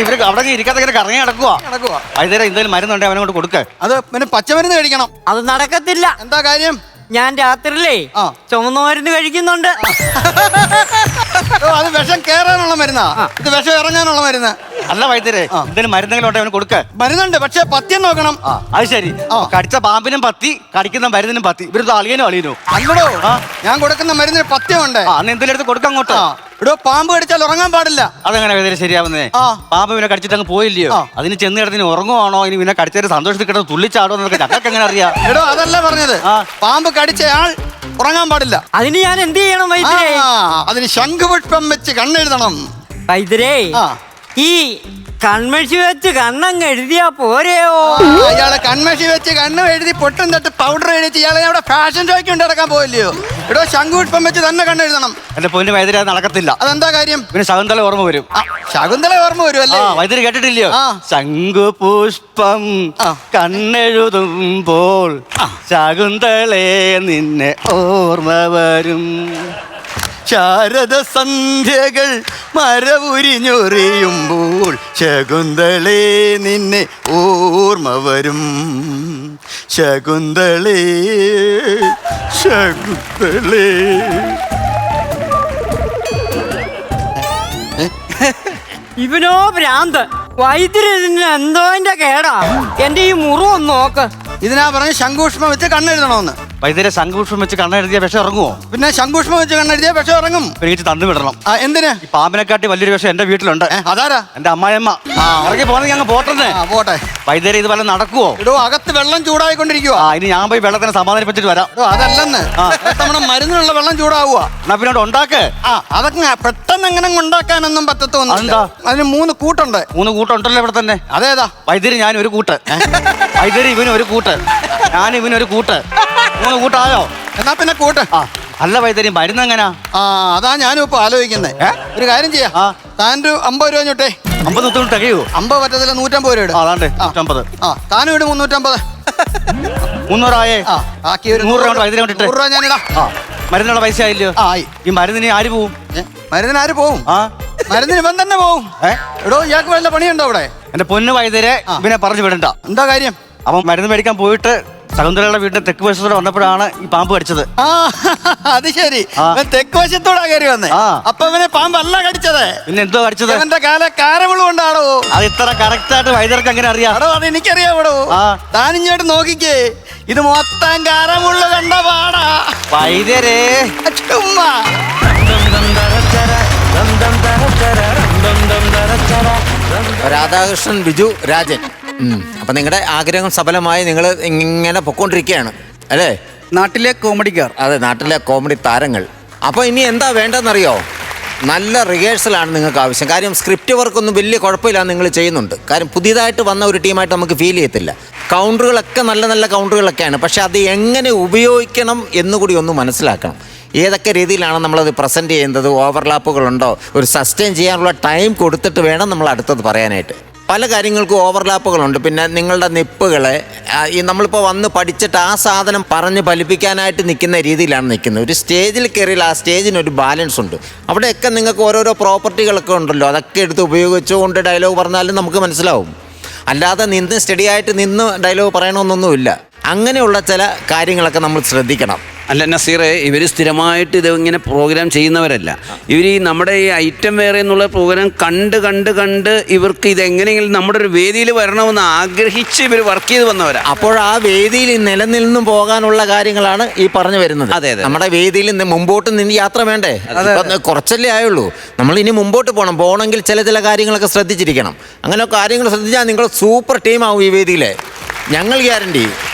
ഇവർക്ക് അവിടെ ഇരിക്കാത്ത കറങ്ങി നടക്കുക. വൈദ്യുതി എന്തെങ്കിലും മരുന്നുണ്ടെങ്കിൽ അവനെ കൊണ്ട് കൊടുക്ക. അത് പിന്നെ പച്ചമരുന്ന് കഴിക്കണം. അത് നടക്കത്തില്ല. എന്താ കാര്യം? ഞാൻ രാത്രിയിലേ ചുമന്ന മരുന്ന് കഴിക്കുന്നുണ്ട്. അത് വിഷം കേറാനുള്ള മരുന്നാ, ഇത് വിഷം ഇറങ്ങാനുള്ള മരുന്ന്. അല്ല വൈദ്യരെ, എന്തെങ്കിലും മരുന്നെങ്കിലും ഉണ്ടെങ്കിൽ അവന് കൊടുക്ക. മരുന്നുണ്ട്, പക്ഷെ പത്യം നോക്കണം. അത് ശരി. കടിച്ച പാമ്പിനും പത്തി, കടിക്കുന്ന മരുന്നിനും പത്തി. ഇവരുടെ അളിയനോ അളിയനോ? അല്ലടോ, ഞാൻ കൊടുക്കുന്ന മരുന്നിന് പത്യമുണ്ട്. അന്ന് എന്തെങ്കിലും എടുത്ത് കൊടുക്കാം അങ്ങോട്ട്. ഇവിടെ പാമ്പ് കടിച്ചാൽ ഉറങ്ങാൻ പാടില്ല. അതെങ്ങനെ വൈദ്യരെ ശരിയാവുന്നേ? പാമ്പ് പിന്നെ കടിച്ചിട്ട് അങ്ങ് പോയില്ലയോ? അതിന് ചെന്ന് കിടത്തിന് ഉറങ്ങുവാണോ, ഇനി പിന്നെ കടിച്ചൊരു സന്തോഷത്തിൽ കിടന്ന് തുള്ളിച്ചാടോ എന്നൊക്കെ ഞങ്ങൾക്ക് എങ്ങനെ അറിയാം? എടോ അതല്ല പറഞ്ഞത്, പാമ്പ് കടിച്ചയാൾ ഉറങ്ങാൻ പാടില്ല. അതിന് ഞാൻ എന്ത് ചെയ്യണം വൈദ്യരെ? അതിന് ശംഖുപുഷ്പം വെച്ച് കണ്ണെഴുതണം. വൈദ്യരെ, ഈ കൺമഷി വെച്ച് കണ്ണങ്ങ് എഴുതിയാ പോരെയോ? ഇയാളെ കൺമഷി വെച്ച് കണ്ണും എഴുതി പൊട്ടും തട്ട് പൗഡർ എഴുതി ഇയാളെ അവിടെ ഫാഷൻ ഷോയ്ക്ക് കൊണ്ട് നടക്കാൻ പോയില്ലയോ? എടോ ശംഖുപുഷ്പം വെച്ച് തന്നെ കണ്ണെഴുതണം. എന്റെ പൊന്നു വൈദ്യരെ, അത് നടക്കത്തില്ല. അതെന്താ കാര്യം? പിന്നെ ശകുന്തള ഓർമ്മ വരും. ശകുന്തള ഓർമ്മ വരും അല്ലേ? വൈദ്യര് കേട്ടിട്ടില്ലയോ? ശംഖുപുഷ്പം കണ്ണെഴുതുമ്പോൾ ശകുന്തളെ നിന്നെ ഓർമ്മ വരും. ശാരദ സന്ധ്യകൾ മരവുരിഞ്ഞൊറിയുമ്പോൾ ശകുന്തളേ നിന്നെ ഓർമ്മ വരും. ശകുന്തളേ ശകുന്തളേ. ഇവനോ ഭ്രാന്ത്. വൈദ്യര് എന്തോ കേടാ. എന്റെ ഈ മുറിവൊന്ന് നോക്ക്. ഇതിനാ പറഞ്ഞ് ശംഖുപുഷ്പം വെച്ച് കണ്ണെഴുതണമെന്ന്. വൈദ്യരെ, ശംഖുപുഷ്പം വെച്ച് കണ്ണെഴുതിയ വിഷം ഇറങ്ങുമോ? പിന്നെ ശംഖുപുഷ്പം വെച്ച് കണ്ണെഴുതിയ വിഷം ഇറങ്ങും. എനിക്ക് തന്നു വിടണം. എന്തിന്? ഈ പാമ്പിനെക്കാട്ടി വലിയൊരു വിഷം എന്റെ വീട്ടിലുണ്ട്. അതാരാ? എന്റെ അമ്മായിയമ്മ. ഇറങ്ങി പോകുന്നെങ്കിൽ അങ്ങ് പോട്ടെന്ന്. പോട്ടെ. വൈദ്യരെ, ഇത് വല്ല നടക്കുവോ? ഇടോ അകത്ത് വെള്ളം ചൂടായിക്കൊണ്ടിരിക്കുക. ഇനി ഞാൻ പോയി വെള്ളത്തിനെ സമാധാനിപ്പിച്ചിട്ട് വരാം. അതല്ലെന്ന്, നമ്മുടെ മരുന്നിനുള്ള വെള്ളം ചൂടാവുക. എന്നാ പിന്നെ ഉണ്ടാക്ക്. അതൊക്കെ പെട്ടെന്ന് എങ്ങനെ ഉണ്ടാക്കാനൊന്നും പറ്റത്തൊന്നുമില്ല. അതിന് 3 കൂട്ടുണ്ട്. 3 കൂട്ടുണ്ടല്ലോ ഇവിടെ തന്നെ. അതേതാ? വൈദ്യര് ഞാൻ ഒരു കൂട്ട്, വൈദ്യര് ഇവന് ഒരു കൂട്ട്, ഞാൻ ഇവനൊരു കൂട്ട്. 3 കൂട്ടായോ? എന്നാ പിന്നെ കൂട്ട്. അല്ല വൈദ്യര്, മരുന്ന് എങ്ങനാ? അതാ ഞാനും ഇപ്പൊ ആലോചിക്കുന്നത്. ഒരു കാര്യം ചെയ്യാം, താൻ ഒരു 50 രൂപ ഞൊട്ടേ. 50 100 തികയോ? 50 പറ്റത്തില്ല, 150 രൂപ ഇട്. അതാണ്ട് 150. ആ താനും ഇട് 350. 300 ആയേ. ആ ബാക്കി ഒരു 100 രൂപ വൈദ്യുതി കൊണ്ടിട്ട്. 100 രൂപ ഞാനിടാം. ആ മരുന്നുള്ള പൈസ ആയില്ലോ. ആ ആയി. ഈ മരുന്നിന് ആര് പോവും? മരുന്നിന് ആര് പോവും? ആ മരുന്നിന് ഇവൻ തന്നെ പോവും. എടോ ഇയാൾക്ക് വല്ല പണിയുണ്ടോ അവിടെ? എന്റെ പൊന്ന് വൈദ്യരെ ഇവനെ പറഞ്ഞു വിടണ്ട. എന്താ കാര്യം? അവൻ മരുന്ന് മേടിക്കാൻ പോയിട്ട് ശകുന്തളയുടെ വീടിന്റെ തെക്ക് വശത്തോടെ വന്നപ്പോഴാണ് ഈ പാമ്പ് കടിച്ചത്. ആ അത് ശരി. ഇവൻ തെക്ക് വശത്തോടാ കയറി വന്നേ. അപ്പൊ ഇവനെ പാമ്പല്ല കടിച്ചത്. പിന്നെ എന്തോ കടിച്ചത്? ഇവന്റെ കാല കാരമുള്ള കൊണ്ടാടോ. അത് ഇത്ര കറക്റ്റ് ആയിട്ട് വൈദ്യർക്ക് എങ്ങനെ അറിയാം? അടോ അത് എനിക്കറിയാവടോ. താനിങ്ങോട്ട് നോക്കിക്കേ, ഇത് മൊത്തം കാരമുള്ള കണ്ട പാടാ. വൈദ്യരെ ചുമ്മാ രാധാകൃഷ്ണൻ, ബിജു, രാജൻ. അപ്പൊ നിങ്ങളുടെ ആഗ്രഹം സഫലമായി നിങ്ങൾ ഇങ്ങനെ പൊക്കോണ്ടിരിക്കുകയാണ് അല്ലേ? നാട്ടിലെ കോമഡിക്കാർ. അതെ, നാട്ടിലെ കോമഡി താരങ്ങൾ. അപ്പോൾ ഇനി എന്താ വേണ്ടതെന്നറിയോ? നല്ല റിഹേഴ്സലാണ് നിങ്ങൾക്ക് ആവശ്യം. കാര്യം സ്ക്രിപ്റ്റ് വർക്കൊന്നും വലിയ കുഴപ്പമില്ല, നിങ്ങൾ ചെയ്യുന്നുണ്ട്. കാര്യം പുതിയതായിട്ട് വന്ന ഒരു ടീമായിട്ട് നമുക്ക് ഫീൽ ചെയ്യത്തില്ല. കൗണ്ടറുകളൊക്കെ നല്ല നല്ല കൗണ്ടറുകളൊക്കെയാണ്. പക്ഷെ അത് എങ്ങനെ ഉപയോഗിക്കണം എന്നുകൂടി ഒന്ന് മനസ്സിലാക്കണം. ഏതൊക്കെ രീതിയിലാണ് നമ്മളത് പ്രസൻറ്റ് ചെയ്യുന്നത്, ഓവർലാപ്പുകളുണ്ടോ, ഒരു സസ്റ്റെയിൻ ചെയ്യാനുള്ള ടൈം കൊടുത്തിട്ട് വേണം നമ്മൾ അടുത്തത് പറയാനായിട്ട്. പല കാര്യങ്ങൾക്കും ഓവർലാപ്പുകളുണ്ട്. പിന്നെ നിങ്ങളുടെ നിപ്പുകളെ ഈ നമ്മളിപ്പോൾ വന്ന് പഠിച്ചിട്ട് ആ സാധനം പറഞ്ഞ് ഫലിപ്പിക്കാനായിട്ട് നിൽക്കുന്ന രീതിയിലാണ് നിൽക്കുന്നത്. ഒരു സ്റ്റേജിൽ കയറിയാൽ ആ സ്റ്റേജിനൊരു ബാലൻസ് ഉണ്ട്. അവിടെയൊക്കെ നിങ്ങൾക്ക് ഓരോരോ പ്രോപ്പർട്ടികളൊക്കെ ഉണ്ടല്ലോ, അതൊക്കെ എടുത്ത് ഉപയോഗിച്ചുകൊണ്ട് ഡയലോഗ് പറഞ്ഞാലും നമുക്ക് മനസ്സിലാവും. അല്ലാതെ നിന്ന് സ്റ്റഡിയായിട്ട് നിന്ന് ഡയലോഗ് പറയണമെന്നൊന്നുമില്ല. അങ്ങനെയുള്ള ചില കാര്യങ്ങളൊക്കെ നമ്മൾ ശ്രദ്ധിക്കണം. അല്ല നസീറെ, ഇവർ സ്ഥിരമായിട്ട് ഇത് ഇങ്ങനെ പ്രോഗ്രാം ചെയ്യുന്നവരല്ല. ഇവർ ഈ നമ്മുടെ ഈ ഐറ്റം വേറെ എന്നുള്ള പ്രോഗ്രാം കണ്ട് ഇവർക്ക് ഇത് എങ്ങനെയെങ്കിലും നമ്മുടെ ഒരു വേദിയിൽ വരണമെന്ന് ആഗ്രഹിച്ച് ഇവർ വർക്ക് ചെയ്ത് വന്നവരാ. അപ്പോൾ ആ വേദിയിൽ നിലനിന്ന് പോകാനുള്ള കാര്യങ്ങളാണ് ഈ പറഞ്ഞു വരുന്നത്. അതെ. നമ്മുടെ വേദിയിൽ നിന്ന് മുമ്പോട്ട് നിന്ന് യാത്ര വേണ്ടേ? കുറച്ചല്ലേ ആയുള്ളൂ. നമ്മൾ ഇനി മുമ്പോട്ട് പോകണമെങ്കിൽ ചില കാര്യങ്ങളൊക്കെ ശ്രദ്ധിച്ചിരിക്കണം. അങ്ങനെ കാര്യങ്ങൾ ശ്രദ്ധിച്ചാൽ നിങ്ങൾ സൂപ്പർ ടീമാവും ഈ വേദിയിലെ. ഞങ്ങൾ ഗ്യാരണ്ടി.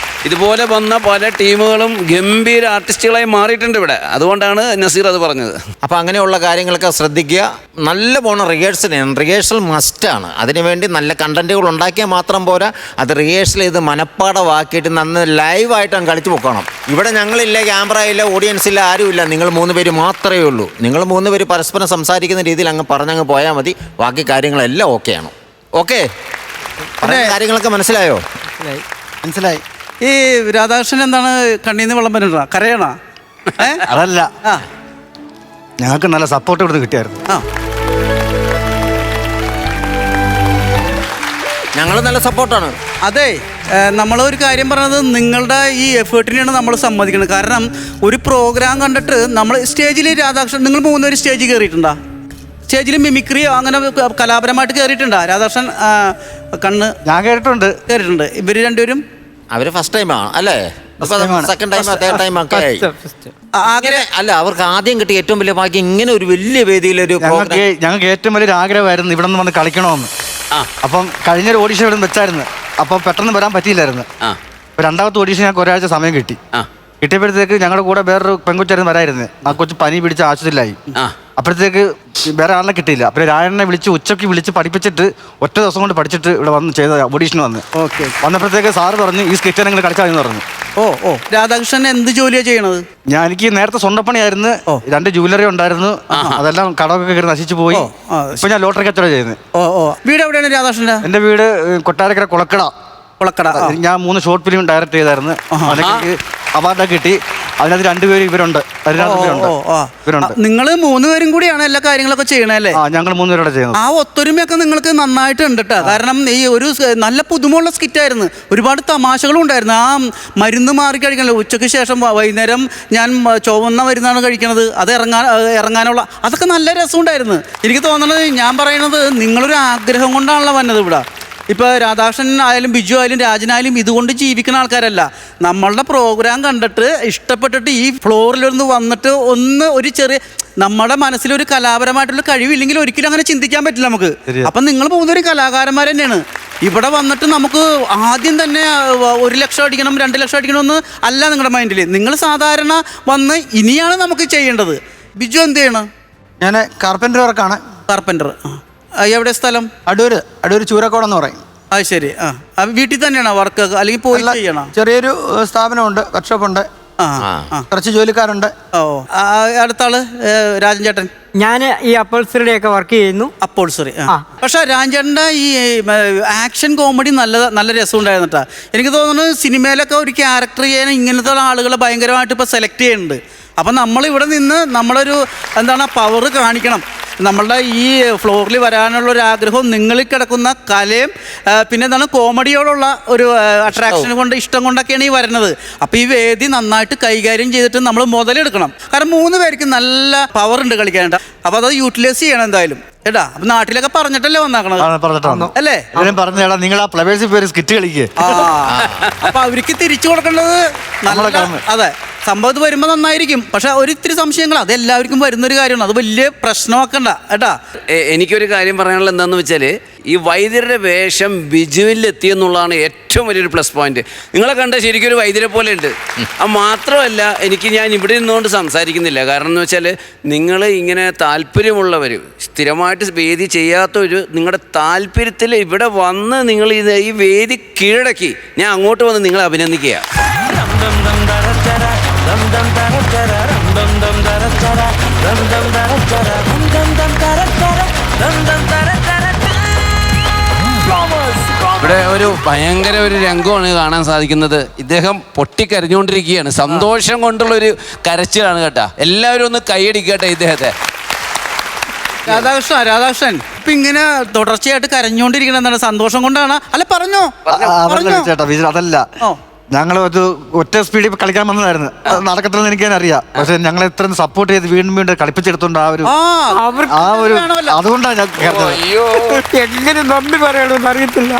ഇതുപോലെ വന്ന പല ടീമുകളും ഗംഭീര ആർട്ടിസ്റ്റുകളായി മാറിയിട്ടുണ്ട് ഇവിടെ. അതുകൊണ്ടാണ് നസീർ അത് പറഞ്ഞത്. അപ്പോൾ അങ്ങനെയുള്ള കാര്യങ്ങളൊക്കെ ശ്രദ്ധിക്കുക. നല്ല പോണ റിഹേഴ്സൽ മസ്റ്റാണ്. അതിനുവേണ്ടി നല്ല കണ്ടന്റുകൾ ഉണ്ടാക്കിയാൽ മാത്രം പോരാ, അത് റിഹേഴ്സൽ ചെയ്ത് മനപ്പാടമാക്കിയിട്ട് നന്ന് ലൈവായിട്ട് അങ്ങ് കളിച്ച് പോക്കണം. ഇവിടെ ഞങ്ങളില്ല, ക്യാമറ ഇല്ല, ഓഡിയൻസ് ഇല്ല, ആരുമില്ല. നിങ്ങൾ 3 പേര് മാത്രമേ ഉള്ളൂ. നിങ്ങൾ 3 പേര് പരസ്പരം സംസാരിക്കുന്ന രീതിയിൽ അങ്ങ് പറഞ്ഞങ്ങ് പോയാൽ മതി. ബാക്കി കാര്യങ്ങളെല്ലാം ഓക്കെയാണ്. ഓക്കെ, കാര്യങ്ങളൊക്കെ മനസ്സിലായോ? മനസ്സിലായി. ഈ രാധാകൃഷ്ണൻ എന്താണ് കണ്ണീന്ന് വെള്ളം വരുന്നുണ്ടോ? കരയണോ? അതല്ല, ഞങ്ങൾക്ക് നല്ല സപ്പോർട്ട് ഇവിടുന്ന് കിട്ടിയായിരുന്നു. ഞങ്ങൾ നല്ല സപ്പോർട്ടാണ്. അതെ, നമ്മളൊരു കാര്യം പറഞ്ഞത് നിങ്ങളുടെ ഈ എഫേർട്ടിനെയാണ് നമ്മൾ സമ്മതിക്കുന്നത്. കാരണം ഒരു പ്രോഗ്രാം കണ്ടിട്ട് നമ്മൾ സ്റ്റേജിൽ രാധാകൃഷ്ണൻ, നിങ്ങൾ 3 പേര് സ്റ്റേജിൽ കയറിയിട്ടുണ്ടോ? സ്റ്റേജിൽ മിമിക്രിയോ അങ്ങനെ കലാപരമായിട്ട് കയറിയിട്ടുണ്ടോ രാധാകൃഷ്ണൻ? കണ്ണ് ഞാൻ കേട്ടിട്ടുണ്ട്. ഇവർ രണ്ടുപേരും അവര് ഫസ്റ്റ് ടൈമാണ് അല്ലേ? സെക്കൻഡ് ടൈം, തേർഡ് ടൈം ഒക്കെ ആയി. അങ്ങനെ അല്ല, അവർക്ക് ആദ്യം കിട്ടിയ ഏറ്റവും വലിയ ഭാഗ്യം ഇങ്ങനെ ഒരു വലിയ വേദിയിലൊരു ഞങ്ങൾക്ക് ഏറ്റവും വലിയൊരു ആഗ്രഹമായിരുന്നു ഇവിടെ നിന്ന് വന്ന് കളിക്കണമെന്ന്. അപ്പം കഴിഞ്ഞൊരു ഓഡീഷൻ ഇവിടെ നിന്ന് വെച്ചായിരുന്നു. അപ്പം പെട്ടെന്ന് വരാൻ പറ്റിയില്ലായിരുന്നു. രണ്ടാമത്തെ ഓഡീഷൻ ഞങ്ങൾക്ക് ഒരാഴ്ച സമയം കിട്ടിയപ്പോഴത്തേക്ക് ഞങ്ങളുടെ കൂടെ വേറൊരു പെൺകൊച്ചായിരുന്നു വരായിരുന്നു. ആ കൊച്ചു പനി പിടിച്ച് ആശുപത്രിയിലായി. അപ്പോഴത്തേക്ക് വേറെ ആളിനെ കിട്ടിയില്ല. അപ്പോൾ രായണ്ണനെ ഉച്ചയ്ക്ക് വിളിച്ച് പഠിപ്പിച്ചിട്ട് ഒറ്റ ദിവസം കൊണ്ട് പഠിച്ചിട്ട് ഇവിടെ വന്ന് ചെയ്ത ഓഡീഷൻ വന്നപ്പോഴത്തേക്ക് സാറ് പറഞ്ഞു ഈ സ്കിറ്റ് നിങ്ങൾ കളിച്ചാൽ എന്ന് പറഞ്ഞു. ഓ രാധാകൃഷ്ണൻ എന്ത് ജോലിയാണ് ചെയ്യണത്? എനിക്ക് നേരത്തെ സ്വന്തപ്പണിയായിരുന്നു. 2 ജൂവലറി ഉണ്ടായിരുന്നു. അതെല്ലാം കടമൊക്കെ കയറി നശിച്ചു പോയി. ഇപ്പൊ ഞാൻ ലോട്ടറി കച്ചവടം ചെയ്യുന്നത്. വീട് എവിടെയാണ് രാധാകൃഷ്ണന്റെ? എന്റെ വീട് കൊട്ടാരക്കര കുളക്കട. ഞാൻ 3 ഷോർട്ട് ഫിലിം ഡയറക്റ്റ് ചെയ്തായിരുന്നു. അതൊക്കെ അവാർഡൊക്കെ കിട്ടി. അതിനകത്ത് 2 പേര് ഇവരുണ്ട്. നിങ്ങൾ 3 പേരും കൂടിയാണ് എല്ലാ കാര്യങ്ങളൊക്കെ ചെയ്യണല്ലേ? ഞങ്ങൾ 3 പേരോടെ ചെയ്യുന്നത്. ആ ഒത്തൊരുമയൊക്കെ നിങ്ങൾക്ക് നന്നായിട്ട് ഉണ്ട് കേട്ടോ. കാരണം ഈ ഒരു നല്ല പുതുമുള്ള സ്കിറ്റായിരുന്നു. ഒരുപാട് തമാശകളും ഉണ്ടായിരുന്നു. ആ മരുന്ന് മാറി കഴിക്കണല്ലോ, ഉച്ചയ്ക്ക് ശേഷം വൈകുന്നേരം ഞാൻ ചുവന്ന മരുന്നാണ് കഴിക്കണത്, അത് ഇറങ്ങാനുള്ള അതൊക്കെ നല്ല രസമുണ്ടായിരുന്നു. എനിക്ക് തോന്നണത്, ഞാൻ പറയണത് നിങ്ങളൊരു ആഗ്രഹം കൊണ്ടാണല്ലോ വന്നത് ഇവിടെ. ഇപ്പോൾ രാധാകൃഷ്ണൻ ആയാലും ബിജു ആയാലും രാജനായാലും ഇതുകൊണ്ട് ജീവിക്കുന്ന ആൾക്കാരല്ല. നമ്മളുടെ പ്രോഗ്രാം കണ്ടിട്ട് ഇഷ്ടപ്പെട്ടിട്ട് ഈ ഫ്ലോറിലൊന്ന് വന്നിട്ട് ഒരു ചെറിയ നമ്മുടെ മനസ്സിലൊരു കലാപരമായിട്ടുള്ള കഴിവില്ലെങ്കിൽ ഒരിക്കലും അങ്ങനെ ചിന്തിക്കാൻ പറ്റില്ല നമുക്ക്. അപ്പം നിങ്ങൾ 3 പേര് കലാകാരന്മാർ തന്നെയാണ്. ഇവിടെ വന്നിട്ട് നമുക്ക് ആദ്യം തന്നെ 1 ലക്ഷം അടിക്കണം 2 ലക്ഷം അടിക്കണമെന്ന് അല്ല നിങ്ങളുടെ മൈൻഡിൽ. നിങ്ങൾ സാധാരണ വന്ന് ഇനിയാണ് നമുക്ക് ചെയ്യേണ്ടത്. ബിജു എന്ത് ചെയ്യണം? ഞാൻ കാർപ്പൻ്റർ വർക്കാണ്. കാർപ്പൻ്റർ. എവിടെ സ്ഥലം? അടൂർ ചൂരക്കോടെന്ന് പറയും. അത് ശരി. വീട്ടിൽ തന്നെയാണോ വർക്ക്, അല്ലെങ്കിൽ പോയി ചെയ്യണോ? ചെറിയൊരു സ്ഥാപനമുണ്ട്, വർക്ക്ഷോപ്പുണ്ട്. ആ ആ കുറച്ച് ജോലിക്കാരുണ്ട്. ഓ അടുത്ത ആള് രാജൻ ചേട്ടൻ. ഞാൻ ഈ അപ്പോൾസറിയുടെ ഒക്കെ വർക്ക് ചെയ്യുന്നു. അപ്പോൾ സോറി. പക്ഷെ രാജേട്ടൻ്റെ ഈ ആക്ഷൻ കോമഡി നല്ല രസമുണ്ടായിരുന്നു കേട്ടോ. എനിക്ക് തോന്നുന്നു സിനിമയിലൊക്കെ ഒരു ക്യാരക്ടർ ചെയ്യാൻ ഇങ്ങനത്തെ ആളുകളെ ഭയങ്കരമായിട്ട് ഇപ്പോൾ സെലക്ട് ചെയ്യുന്നുണ്ട്. അപ്പം നമ്മളിവിടെ നിന്ന് നമ്മളൊരു എന്താണ് പവർ കാണിക്കണം. നമ്മളുടെ ഈ ഫ്ലോറിൽ വരാനുള്ള ഒരു ആഗ്രഹവും നിങ്ങളിൽ കിടക്കുന്ന കലയും പിന്നെ എന്താണ് കോമഡിയോടുള്ള ഒരു അട്രാക്ഷൻ കൊണ്ട് ഇഷ്ടം കൊണ്ടൊക്കെയാണ് ഈ വരുന്നത്. അപ്പോൾ ഈ വേദി നന്നായിട്ട് കൈകാര്യം ചെയ്തിട്ട് നമ്മൾ മുതലെടുക്കണം. കാരണം 3 പേർക്ക് നല്ല പവർ ഉണ്ട് കളിക്കാനായിട്ട്. അപ്പോൾ അത് യൂട്ടിലൈസ് ചെയ്യണം എന്തായാലും ഏട്ടാ. അപ്പം നാട്ടിലൊക്കെ പറഞ്ഞിട്ടല്ലേ വന്നാക്കണത് അല്ലേ? പറഞ്ഞേടാ നിങ്ങൾ ആ ഫ്ലവേഴ്സിൽ പേര് സ്കിറ്റ് കളിക്കുക. അപ്പം അവർക്ക് തിരിച്ചു കൊടുക്കേണ്ടത് നല്ല അതെ സംഭവത്ത് വരുമ്പോൾ നന്നായിരിക്കും. പക്ഷെ ഒരിത്തിരി സംശയങ്ങൾ അത് എല്ലാവർക്കും വരുന്നൊരു കാര്യമാണ്. അത് വലിയ പ്രശ്നമാക്കണ്ട ഏട്ടാ. എനിക്കൊരു കാര്യം പറയാനുള്ളത് എന്താണെന്ന് വെച്ചാൽ ഈ വൈദ്യരുടെ വേഷം ബിജുവിലെത്തിയെന്നുള്ളതാണ് ഏറ്റവും വലിയൊരു പ്ലസ് പോയിന്റ്. നിങ്ങളെ കണ്ട ശരിക്കും ഒരു വൈദ്യരെ പോലെ ഉണ്ട്. അത് മാത്രമല്ല ഞാൻ ഇവിടെ നിന്നുകൊണ്ട് സംസാരിക്കുന്നില്ല. കാരണം എന്ന് വെച്ചാൽ നിങ്ങൾ ഇങ്ങനെ താല്പര്യമുള്ളവർ സ്ഥിരമായിട്ട് വേദി ചെയ്യാത്തൊരു നിങ്ങളുടെ താല്പര്യത്തിൽ ഇവിടെ വന്ന് നിങ്ങൾ ഈ വേദി കീഴടക്കി ഞാൻ അങ്ങോട്ട് വന്ന് നിങ്ങളെ അഭിനന്ദിക്കുക. ഇവിടെ ഒരു ഭയങ്കര ഒരു രംഗമാണ് കാണാൻ സാധിക്കുന്നത്. ഇദ്ദേഹം പൊട്ടിക്കരഞ്ഞുകൊണ്ടിരിക്കുകയാണ്. സന്തോഷം കൊണ്ടുള്ള ഒരു കരച്ചിലാണ് കേട്ടാ. എല്ലാവരും ഒന്ന് കൈയടിക്കട്ടെ ഇദ്ദേഹത്തെ. രാധാകൃഷ്ണൻ ഇപ്പൊ ഇങ്ങനെ തുടർച്ചയായിട്ട് കരഞ്ഞുകൊണ്ടിരിക്കണം എന്താണ്? സന്തോഷം കൊണ്ടാണ് അല്ല? പറഞ്ഞോ ചേട്ടാ അതല്ല, ഞങ്ങൾ ഒരു ഒറ്റ സ്പീഡിൽ കളിക്കാൻ വന്നതായിരുന്നു. നടക്കത്തില്ലെന്ന് എനിക്കറിയാം. പക്ഷെ ഞങ്ങൾ ഇത്ര സപ്പോർട്ട് ചെയ്ത് വീണ്ടും കളിപ്പിച്ചെടുത്തോണ്ട് അതുകൊണ്ടാണ് ഞാൻ എങ്ങനെ നന്ദി പറയണമെന്ന് അറിയത്തില്ല.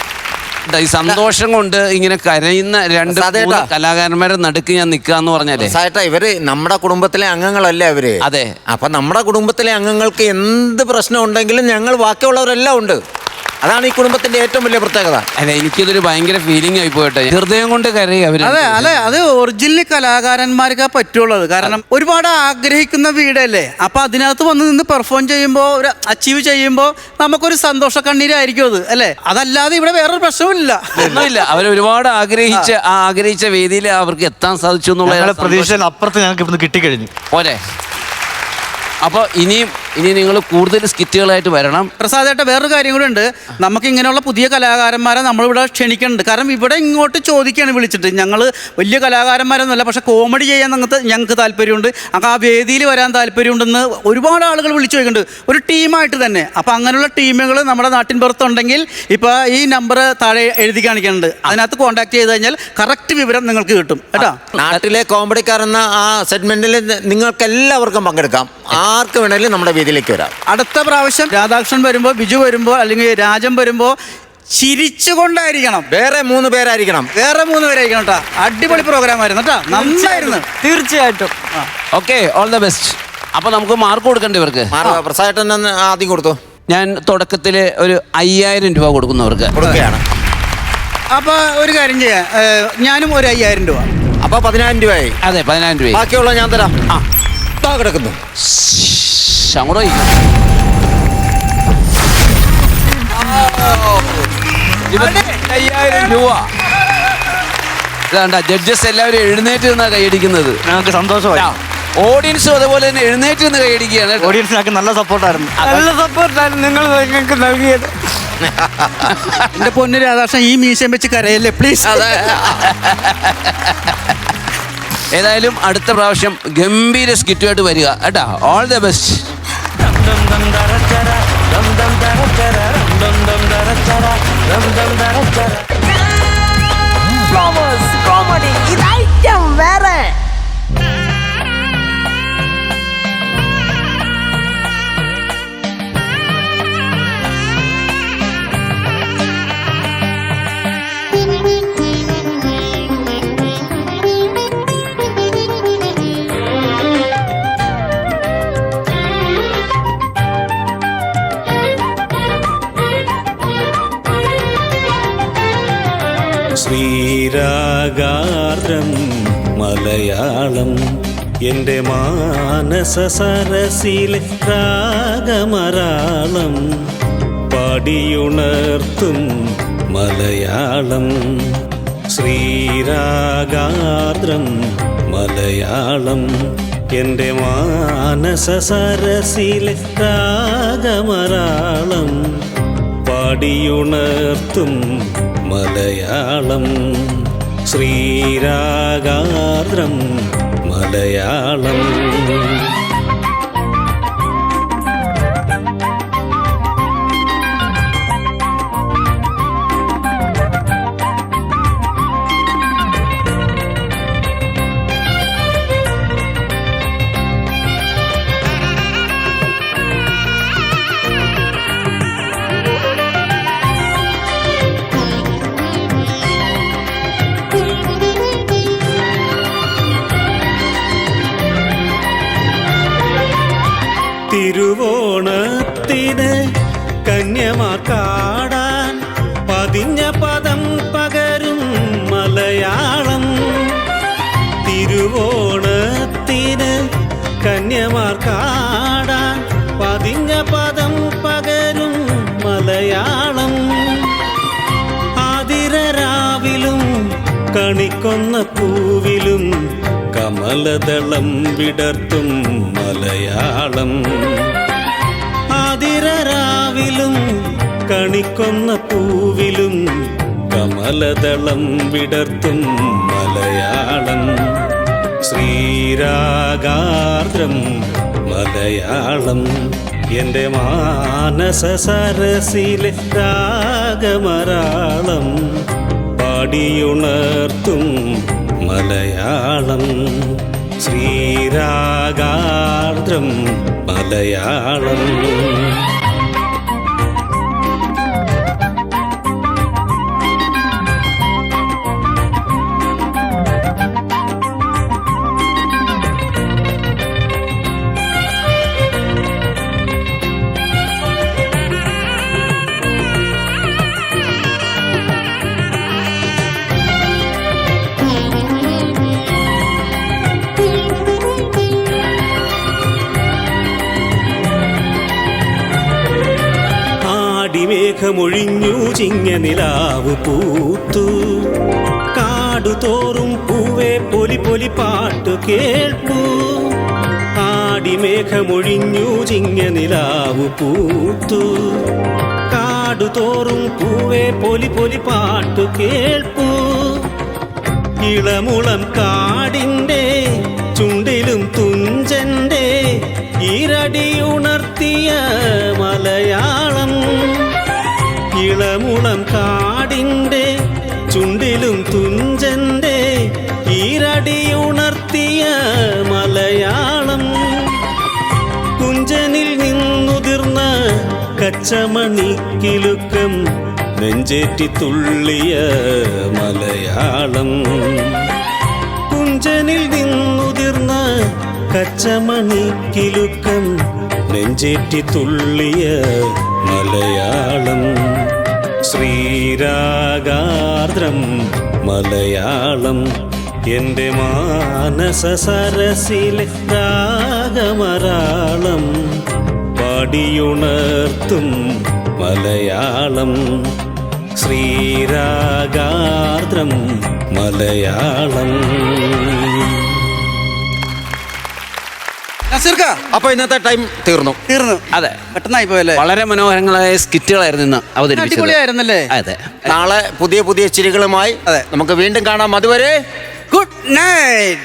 ഈ സന്തോഷം കൊണ്ട് ഇങ്ങനെ കരയുന്ന 2 കലാകാരന്മാരെ നടുക്ക് ഞാൻ നിൽക്കാന്ന് പറഞ്ഞാലേ ഇവര് നമ്മുടെ കുടുംബത്തിലെ അംഗങ്ങളല്ലേ അവര്? അതെ. അപ്പൊ നമ്മുടെ കുടുംബത്തിലെ അംഗങ്ങൾക്ക് എന്ത് പ്രശ്നം ഉണ്ടെങ്കിലും ഞങ്ങൾ ബാക്കിയുള്ളവരെല്ലാം ഉണ്ട്. അതാണ് ഈ കുടുംബത്തിന്റെ ഏറ്റവും വലിയ പ്രത്യേകത. അല്ല എനിക്കിതൊരു ഭയങ്കര ഫീലിംഗ് ആയി പോയിട്ടെ. ഹൃദയം കൊണ്ട് കരയുക അവര്. അതെ അല്ലെ, അത് ഒറിജിനൽ കലാകാരന്മാർക്ക് പറ്റുള്ളത്. കാരണം ഒരുപാട് ആഗ്രഹിക്കുന്ന വീടല്ലേ. അപ്പൊ അതിനകത്ത് വന്ന് നിന്ന് പെർഫോം ചെയ്യുമ്പോൾ ഒരു അച്ചീവ് ചെയ്യുമ്പോൾ നമുക്കൊരു സന്തോഷ കണ്ണീരായിരിക്കും അത് അല്ലേ. അതല്ലാതെ ഇവിടെ വേറൊരു പ്രശ്നമില്ല. ഒന്നുമില്ല. അവർ ഒരുപാട് ആഗ്രഹിച്ച വേദിയിൽ അവർക്ക് എത്താൻ സാധിച്ചു എന്നുള്ള പ്രതീക്ഷ അപ്പുറത്ത് ഞങ്ങൾക്ക് ഇപ്പം കിട്ടിക്കഴിഞ്ഞു പോരെ. അപ്പോൾ ഇനി നിങ്ങൾ കൂടുതൽ സ്കിറ്റുകളായിട്ട് വരണം. പ്രസാദേട്ട വേറൊരു കാര്യം കൂടെ ഉണ്ട്. നമുക്ക് ഇങ്ങനെയുള്ള പുതിയ കലാകാരന്മാരെ നമ്മളിവിടെ ക്ഷണിക്കുന്നുണ്ട്. കാരണം ഇവിടെ ഇങ്ങോട്ട് ചോദിക്കുകയാണ് വിളിച്ചിട്ട്. ഞങ്ങൾ വലിയ കലാകാരന്മാരൊന്നുമല്ല, പക്ഷെ കോമഡി ചെയ്യാൻ ഞങ്ങൾക്ക് താല്പര്യമുണ്ട്, ആ വേദിയിൽ വരാൻ താല്പര്യമുണ്ടെന്ന് ഒരുപാട് ആളുകൾ വിളിച്ചു ചോദിക്കുന്നുണ്ട്, ഒരു ടീമായിട്ട് തന്നെ. അപ്പം അങ്ങനെയുള്ള ടീമുകൾ നമ്മുടെ നാട്ടിൻ പുറത്തുണ്ടെങ്കിൽ ഇപ്പോൾ ഈ നമ്പർ താഴെ എഴുതി കാണിക്കുന്നുണ്ട്. അതിനകത്ത് കോൺടാക്ട് ചെയ്ത് കഴിഞ്ഞാൽ കറക്റ്റ് വിവരം നിങ്ങൾക്ക് കിട്ടും കേട്ടോ. നാട്ടിലെ കോമഡിക്കാരെന്ന ആ സെഗ്മെന്റിൽ നിങ്ങൾക്ക് എല്ലാവർക്കും പങ്കെടുക്കാം. ആർക്ക് വേണമെങ്കിലും നമ്മുടെ വേദിയിലേക്ക് വരാം. അടുത്ത പ്രാവശ്യം രാധാകൃഷ്ണൻ വരുമ്പോൾ, ബിജു വരുമ്പോൾ, അല്ലെങ്കിൽ രാജൻ വരുമ്പോൾ ചിരിച്ചുകൊണ്ടായിരിക്കണം. വേറെ 3 പേരായിരിക്കണം. കേട്ടോ. അടിപൊളി പ്രോഗ്രാം ആയിരുന്നു കേട്ടോ. നന്നായിരുന്നു. തീർച്ചയായിട്ടും. Okay, all the best. അപ്പൊ നമുക്ക് മാർക്ക് കൊടുക്കണ്ടേ ഇവർക്ക്? പ്രസാദേട്ടൻ ആദ്യം കൊടുത്തു. ഞാൻ തുടക്കത്തിൽ ഒരു 5000 രൂപ കൊടുക്കുന്നവർക്ക് കൊടുക്കുകയാണ്. അപ്പൊ ഒരു കാര്യം ചെയ്യാം, ഞാനും ഒരു 5000 രൂപ. അപ്പൊ 10000 രൂപയായി. അതെ, 10000 രൂപ. ബാക്കിയുള്ള ഞാൻ തരാം. കിടക്കുന്നു അങ്ങോട്ട് 5000 രൂപ. ഇതാണ്ട ജഡ്ജസ് എല്ലാവരും എഴുന്നേറ്റ് നിന്നാ കൈയടിക്കുന്നത്. ഞങ്ങൾക്ക് സന്തോഷമായി. ഓഡിയൻസും അതുപോലെ തന്നെ എഴുന്നേറ്റ് നിന്ന് കൈയടിക്കുകയാണ്. ഓഡിയൻസ് ഞങ്ങൾക്ക് നല്ല സപ്പോർട്ടായിരുന്നു. നല്ല സപ്പോർട്ടായിരുന്നു നിങ്ങൾ ഞങ്ങൾക്ക് നൽകിയത്. എന്റെ പൊന്നു രാധാകൃഷ്ണൻ, ഈ മീശം വെച്ച് കരയല്ലേ പ്ലീസ്. ഏതായാലും അടുത്ത പ്രാവശ്യം ഗംഭീര സ്കിറ്റുമായിട്ട് വരിക കേട്ടാ. All the best. കോമഡി ഇതൈറ്റം വേറെ. ശ്രീരാഗാർദ്രം മലയാളം എൻ്റെ മാനസ സരസിലെ രാഗമരാളം പാടിയുണർത്തും മലയാളം ശ്രീരാഗാർദ്രം മലയാളം എൻ്റെ മാനസ സരസിലെ രാഗമരാളം പാടിയുണർത്തും മലയാളം ശ്രീരാഗാർദ്രം മലയാളം. തിരുവോണത്തിന് കന്യമാക്കാടാൻ പതിഞ്ഞ പദം പകരും മലയാളം. തിരുവോണത്തിന് കന്യമാക്കാടാൻ പതിഞ്ഞ പദം പകരും മലയാളം. ആതിരരാവിലും കണിക്കൊന്ന പൂവിലും കമലദളം വിടർത്തും മലയാളം. ആതിരരാവിലും കണിക്കൊന്ന പൂവിലും കമലദളം വിടർത്തും മലയാളം. ശ്രീരാഗാർദ്രം മലയാളം എൻ്റെ മാനസ സരസിലെ രാഗമരാളം പാടിയുണർത്തും മലയാളം. ശ്രീരാഗാർദ്രം മലയാളം. മേഘമൊഴിഞ്ഞു ചിങ്ങ നിലാവ് പൂത്തു കാടുതോറും പൂവേ പൊലി പൊലി പാട്ടു കേൾപ്പൂ. ആടിമേഘമൊഴിഞ്ഞു ചിങ്ങ നിലാവ് പൂത്തു കാടുതോറും പൂവേ പൊലി പൊലി പാട്ടു കേൾപ്പൂ. ഇളമുളം കാടിൻ്റെ ചുണ്ടിലും തുഞ്ചന്റെ ഈരടിയുണർത്തിയ മലയാളം. ഇളമുളം കാടിൻ്റെ ചുണ്ടിലും തുഞ്ചന്റെ ഈരടിയുണർത്തിയ മലയാളം. കുഞ്ചനിൽ നിന്നുതിർന്ന കച്ചമണിക്കിലുക്കം നെഞ്ചേറ്റി തുള്ളിയ മലയാളം. കുഞ്ചനിൽ നിന്നുതിർന്ന കച്ചമണിക്കിലുക്കം നെഞ്ചേറ്റി തുള്ളിയ മലയാളം. ശ്രീരാഗാർദ്രം മലയാളം എൻ്റെ മാനസ സരസിലെ രാഗമരാളം പാടിയുണർത്തും മലയാളം. ശ്രീരാഗാർദ്രം മലയാളം. അപ്പൊ ഇന്നത്തെ ടൈം തീർന്നു. അതെ, പെട്ടെന്നായി പോയല്ലേ. വളരെ മനോഹരങ്ങളായ സ്കിറ്റുകളായിരുന്നു ഇന്ന് അവതരിപ്പിച്ചത്. അടിപൊളിയായിരുന്നല്ലേ. അതെ, നാളെ പുതിയ പുതിയ ചിരികളുമായി നമുക്ക് വീണ്ടും കാണാം. അതുവരെ ഗുഡ് നൈറ്റ്.